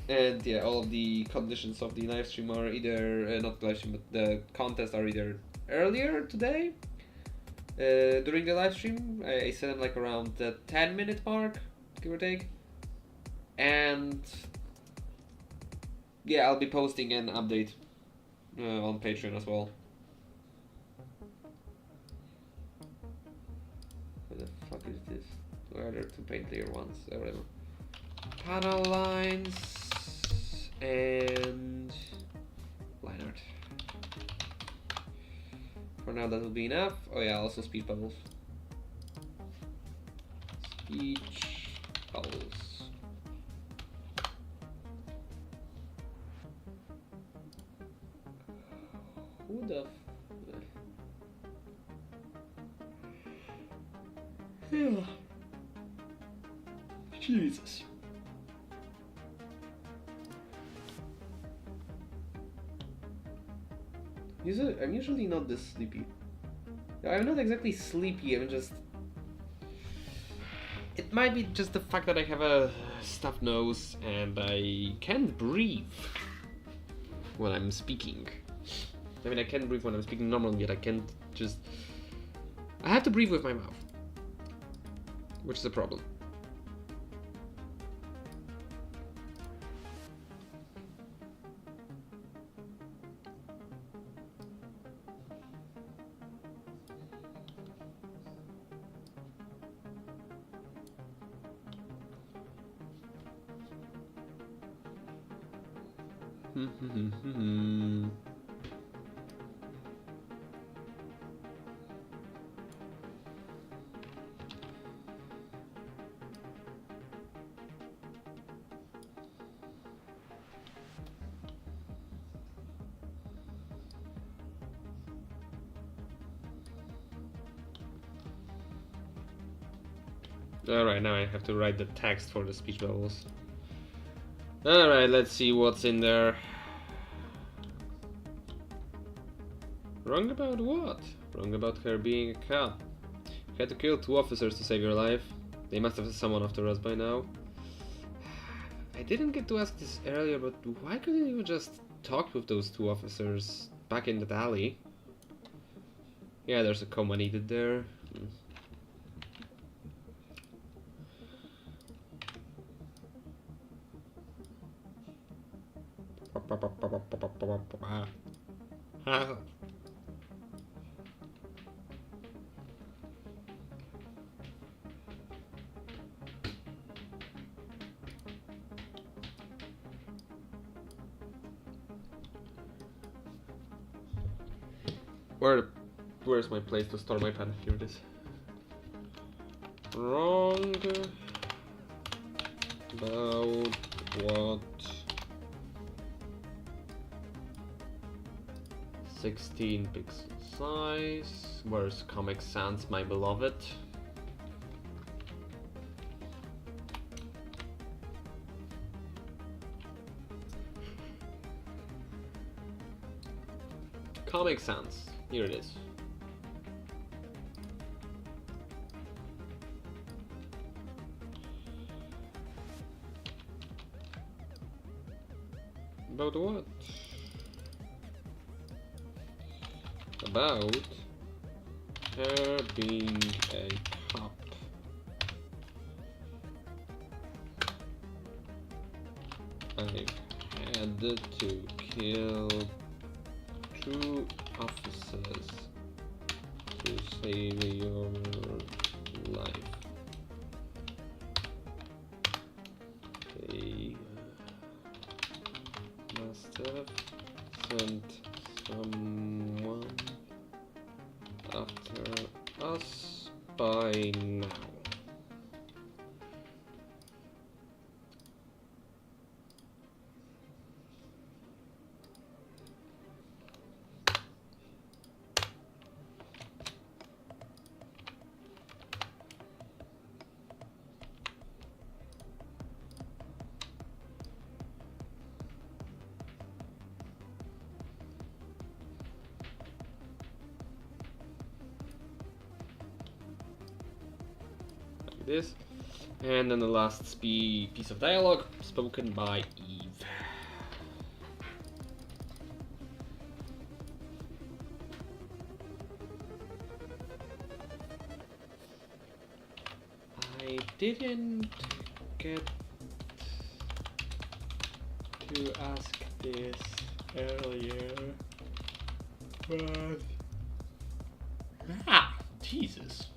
And yeah, all of the conditions of the livestream are either, not the livestream, but the contest are either earlier today, during the livestream. I set them like around the 10-minute mark, give or take. And yeah, I'll be posting an update on Patreon as well. What the fuck is this? Where are there two paint layer ones? Whatever. Panel lines and line art. For now, that will be enough. Oh yeah, also speech bubbles. Speech bubbles. Who the Jesus. I'm usually not this sleepy. I'm not exactly sleepy, I'm just... It might be just the fact that I have a stuffed nose and I can't breathe when I'm speaking. I mean, I can breathe when I'm speaking normally, yet I can't just... I have to breathe with my mouth, which is a problem. Alright, now I have to write the text for the speech bubbles. Alright, let's see what's in there. Wrong about what? Wrong about her being a cop. You had to kill 2 officers to save your life. They must have someone after us by now. I didn't get to ask this earlier, but why couldn't you just talk with those 2 officers back in that alley? Yeah, there's a comma needed there. Where's my place to store my pen? Here it is. Wrong about what? 16 pixel size. Where's Comic Sans, my beloved? Comic Sans. Here it is. About what? About her being a cop. I had to kill 2 officers to save your life. They must have sent someone after us by now. This, and then the last piece of dialogue spoken by Eve. I didn't get to ask this earlier, but Jesus.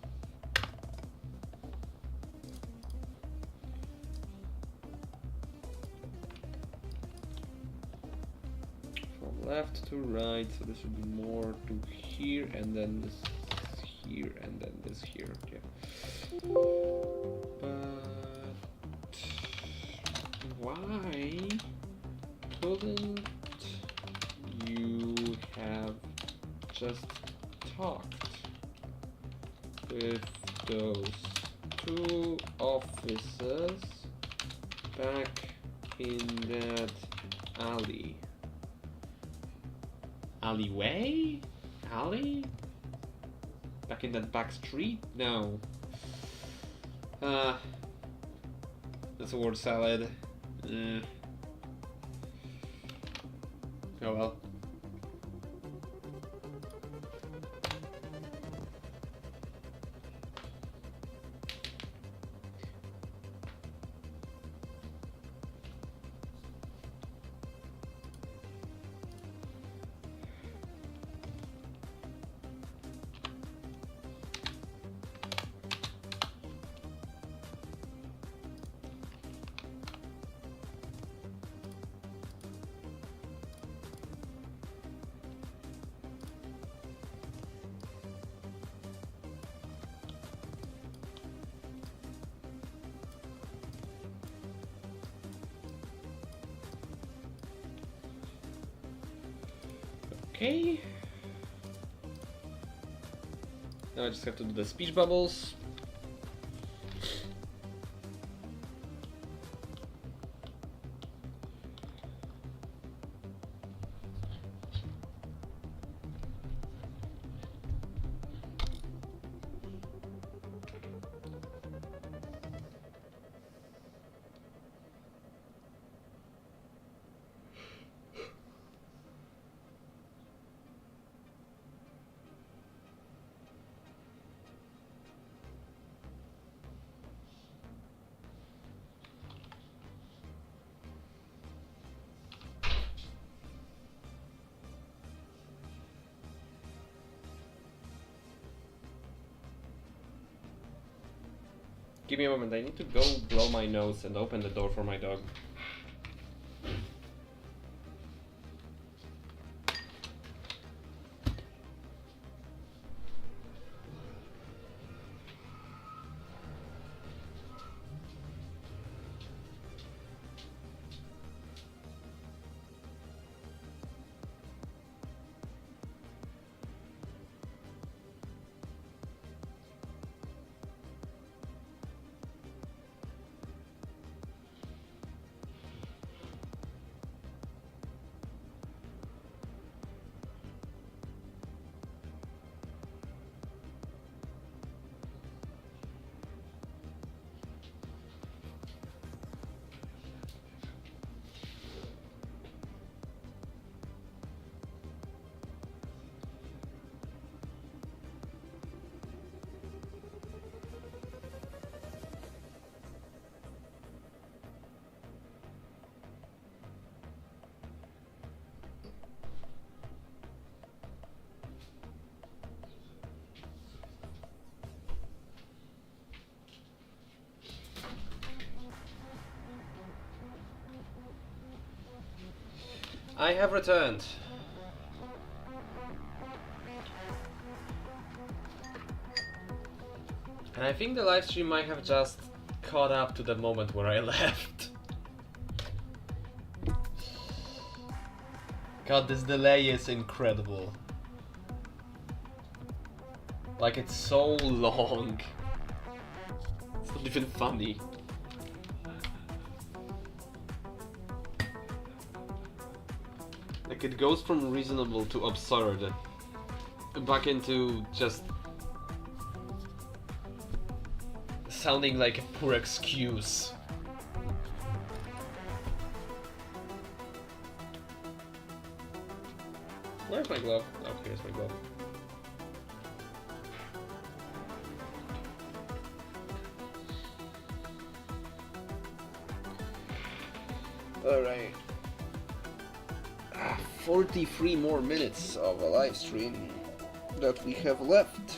from left to right, so this would be more to here, and then this here, and then this here. Yeah. But why couldn't you have just talked with those two officers back in that alley? Alleyway? Alley? Back in that back street? No. That's a word salad. Oh well. Okay. Now I just have to do the speech bubbles. Give me a moment, I need to go blow my nose and open the door for my dog. I have returned. And I think the live stream might have just caught up to the moment where I left. God, this delay is incredible. Like, it's so long. It's not even funny. Like, it goes from reasonable to absurd. Back into just sounding like a poor excuse. Where's my glove? Oh, here's my glove. Alright. 43 more minutes of a live stream that we have left.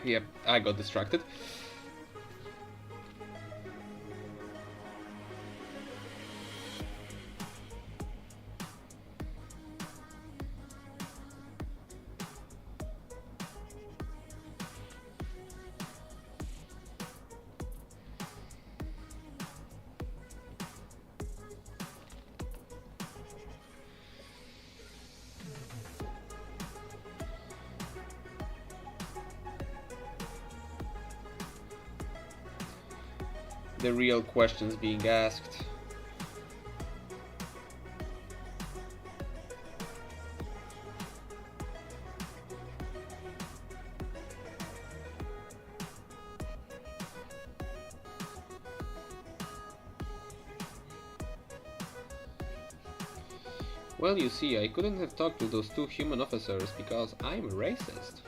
Yep, I got distracted. The real questions being asked. Well, you see, I couldn't have talked to those two human officers because I'm a racist.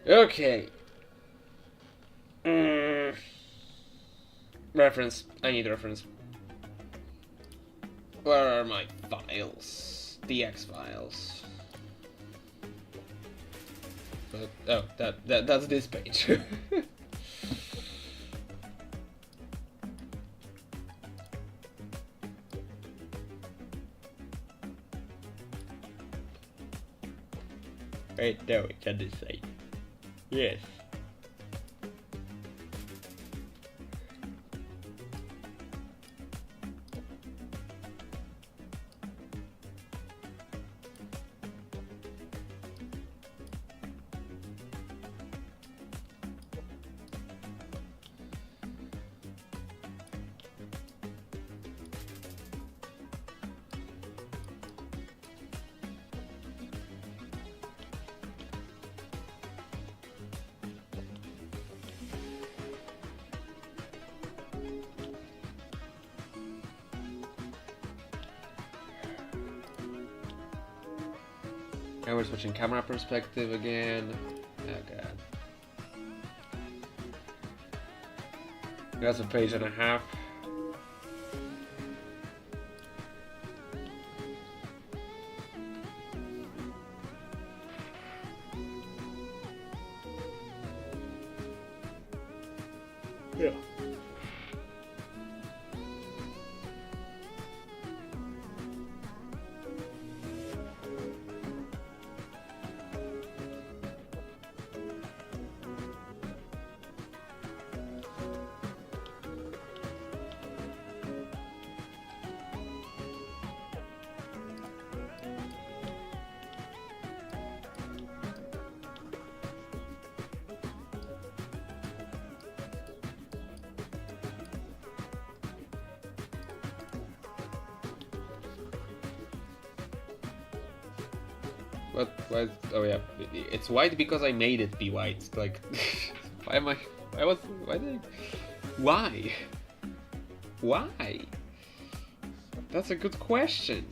Okay. Reference. I need reference. Where are my files? The X files. But, oh, that's this page. Right there, we can decide. Yes. Now we're switching camera perspective again. Oh god. That's a page and a half. Yeah. What? Why? Oh yeah, it's white because I made it be white. Like, why am I? Why was? Why did? Why? Why? That's a good question.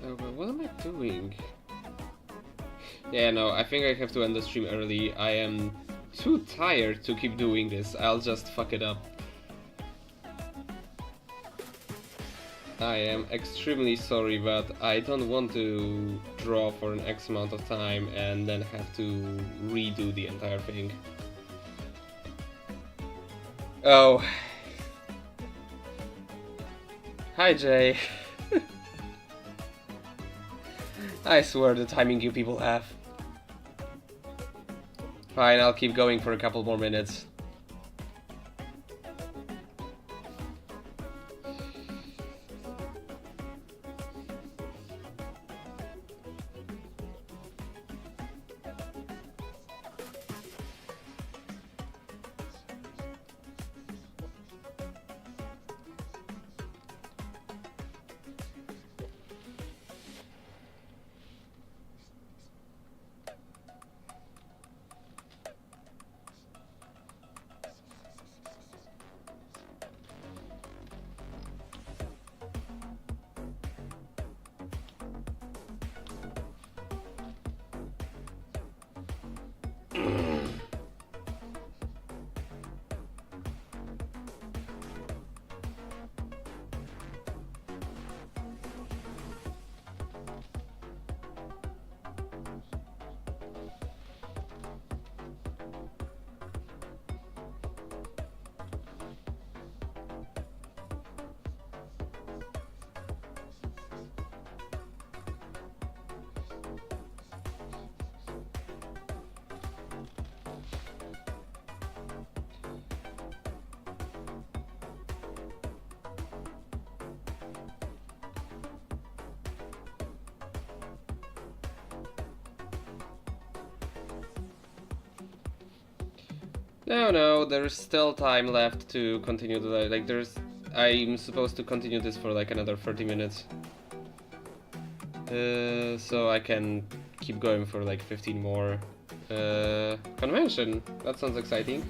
Oh, but what am I doing? Yeah, no, I think I have to end the stream early. I am too tired to keep doing this. I'll just fuck it up. I am extremely sorry, but I don't want to draw for an X amount of time and then have to redo the entire thing. Oh. Hi, Jay. I swear the timing you people have. Fine, I'll keep going for a couple more minutes. No, there's still time left to continue the I'm supposed to continue this for like another 30 minutes. So I can keep going for like 15 more. Convention, that sounds exciting.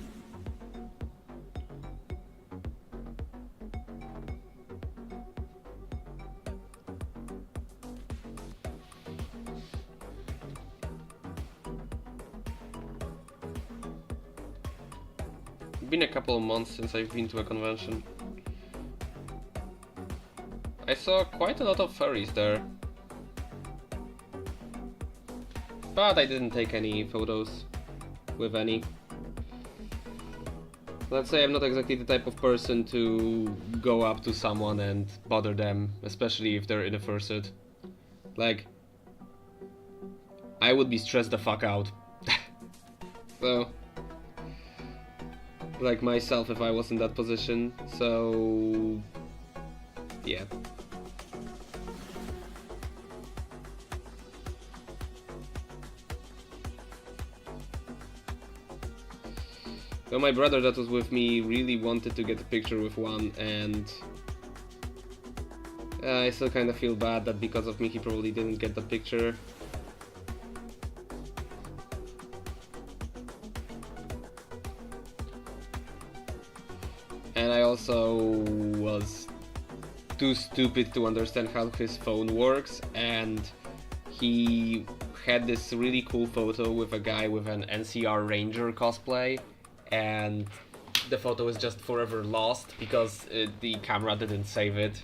Been a couple of months since I've been to a convention. I saw quite a lot of furries there. but I didn't take any photos with any. Let's say I'm not exactly the type of person to go up to someone and bother them, especially if they're in a fursuit. Like, I would be stressed the fuck out. So, like myself if I was in that position, so yeah. So my brother that was with me really wanted to get a picture with one, and I still kind of feel bad that because of me he probably didn't get the picture. And I also was too stupid to understand how his phone works, and he had this really cool photo with a guy with an NCR Ranger cosplay, and the photo is just forever lost because the camera didn't save it.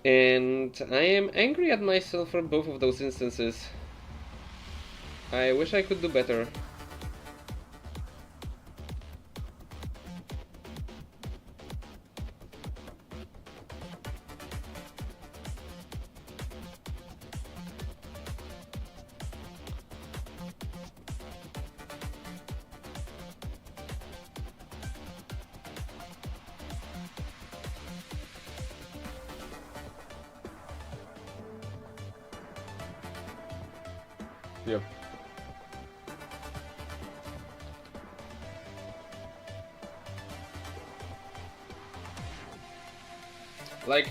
And I am angry at myself for both of those instances. I wish I could do better. Yep. Like,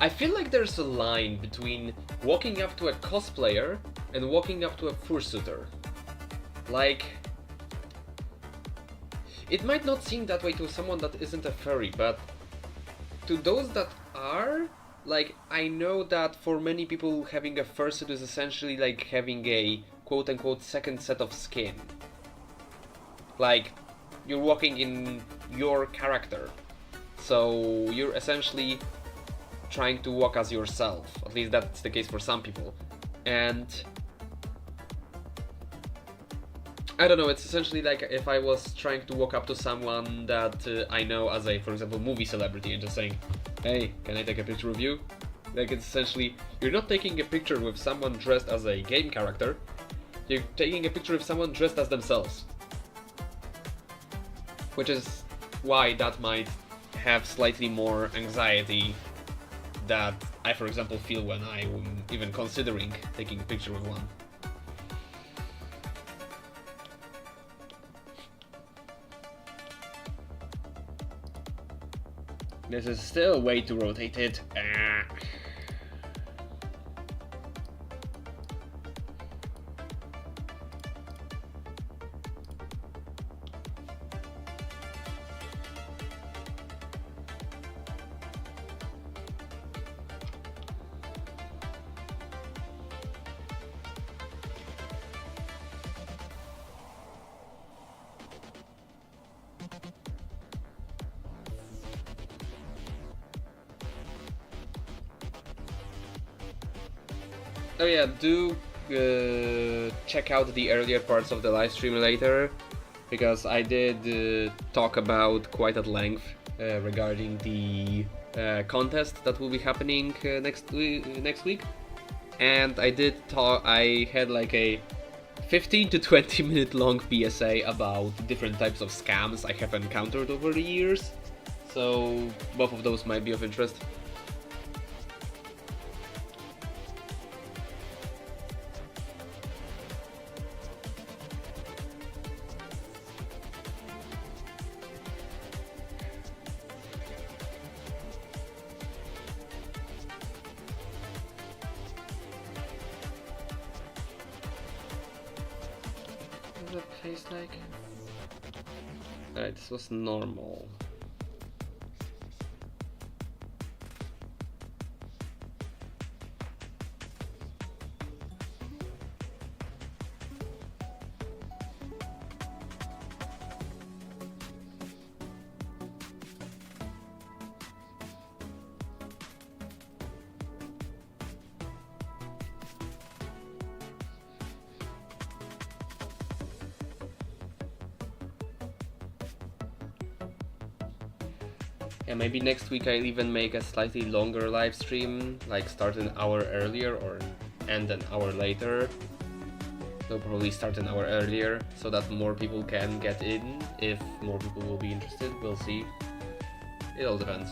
I feel like there's a line between walking up to a cosplayer and walking up to a fursuiter. Like, it might not seem that way to someone that isn't a furry, but to those that are, like, I know that for many people having a fursuit is essentially like having a quote-unquote second set of skin. Like, you're walking in your character, so you're essentially trying to walk as yourself. At least that's the case for some people. And I don't know, it's essentially like if I was trying to walk up to someone that I know as a, for example, movie celebrity and just saying, hey, can I take a picture with you? Like, it's essentially, you're not taking a picture with someone dressed as a game character, you're taking a picture with someone dressed as themselves. Which is why that might have slightly more anxiety that I, for example, feel when I'm even considering taking a picture with one. This is still way too rotated. Oh yeah, do check out the earlier parts of the live stream later, because I did talk about quite at length regarding the contest that will be happening next week, and I had like a 15 to 20 minute long PSA about different types of scams I have encountered over the years, so both of those might be of interest. What does that taste like? Alright, this was normal. And maybe next week I'll even make a slightly longer live stream, like start an hour earlier or end an hour later. They'll probably start an hour earlier so that more people can get in. If more people will be interested, we'll see. It all depends.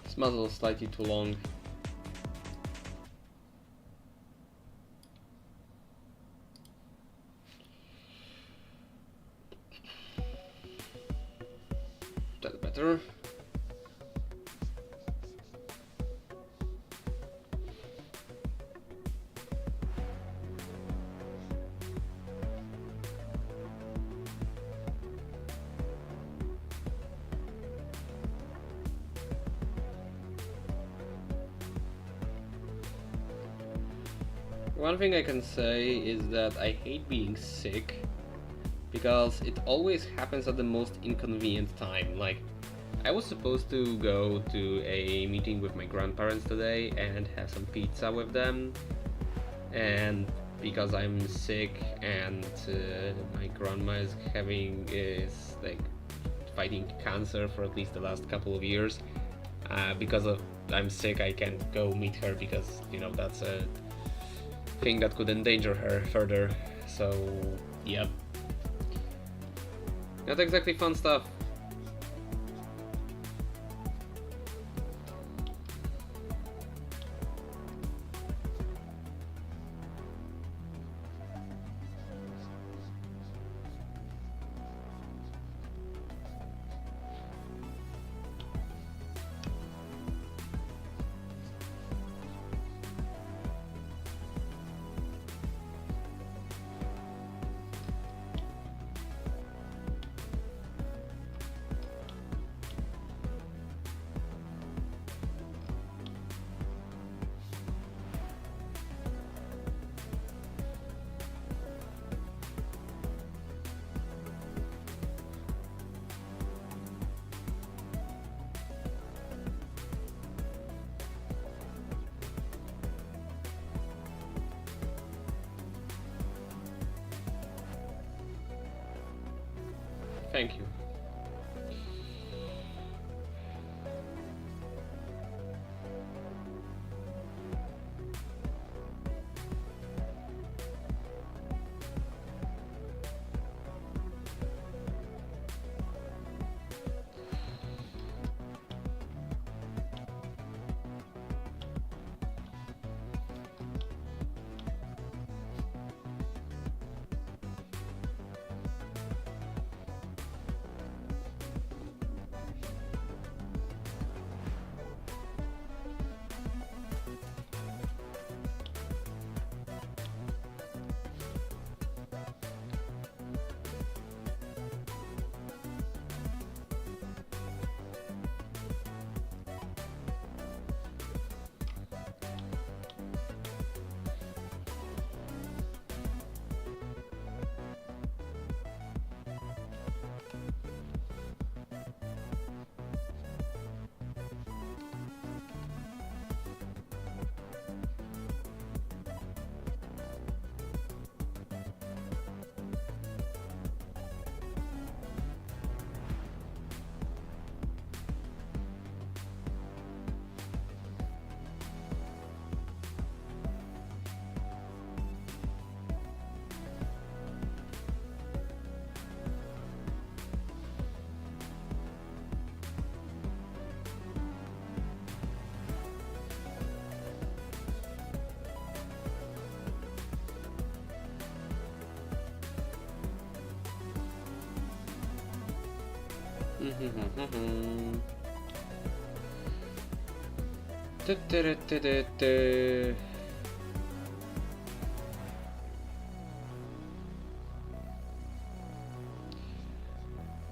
This muzzle is slightly too long. That's better. One thing I can say is that I hate being sick because it always happens at the most inconvenient time. Like, I was supposed to go to a meeting with my grandparents today and have some pizza with them, and because I'm sick and my grandma is like fighting cancer for at least the last couple of years, because of I'm sick I can't go meet her because, you know, that's a thing that could endanger her further. So yep, not exactly fun stuff. Thank you.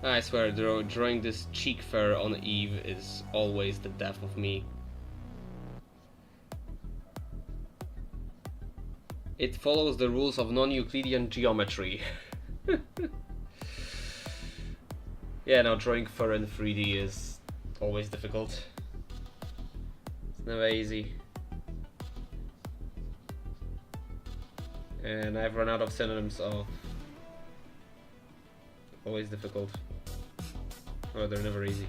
I swear, drawing this cheek fur on Eve is always the death of me. It follows the rules of non-Euclidean geometry. Yeah, now drawing fur in 3D is always difficult. It's never easy. And I've run out of synonyms of always difficult. Oh, they're never easy.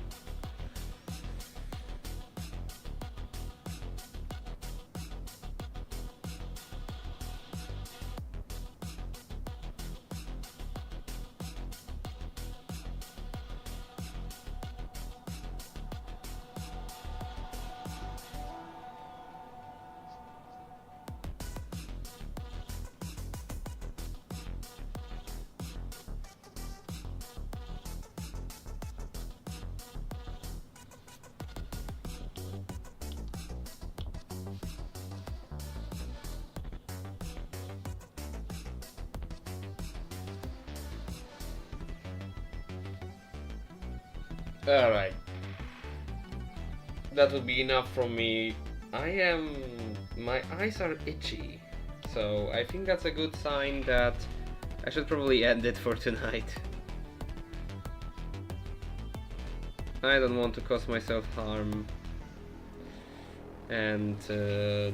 Alright. That would be enough from me. My eyes are itchy. So I think that's a good sign that I should probably end it for tonight. I don't want to cause myself harm and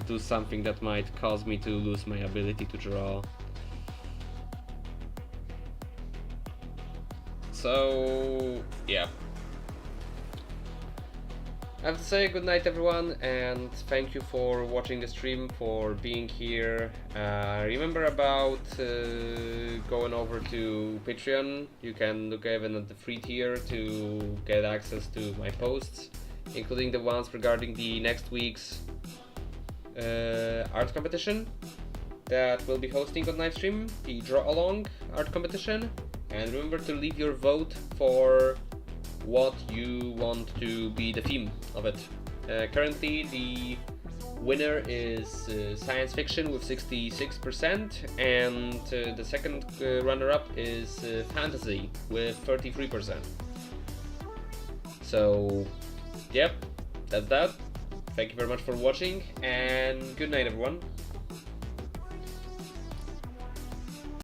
do something that might cause me to lose my ability to draw. So yeah. I have to say good night everyone, and thank you for watching the stream, for being here. Remember about going over to Patreon. You can look even at the free tier to get access to my posts, including the ones regarding the next week's art competition that we'll be hosting on livestream, the Draw Along art competition. And remember to leave your vote for what you want to be the theme of it. Currently the winner is science fiction with 66%, and the second runner-up is fantasy with 33%. So yep, that's that. Thank you very much for watching, and good night everyone.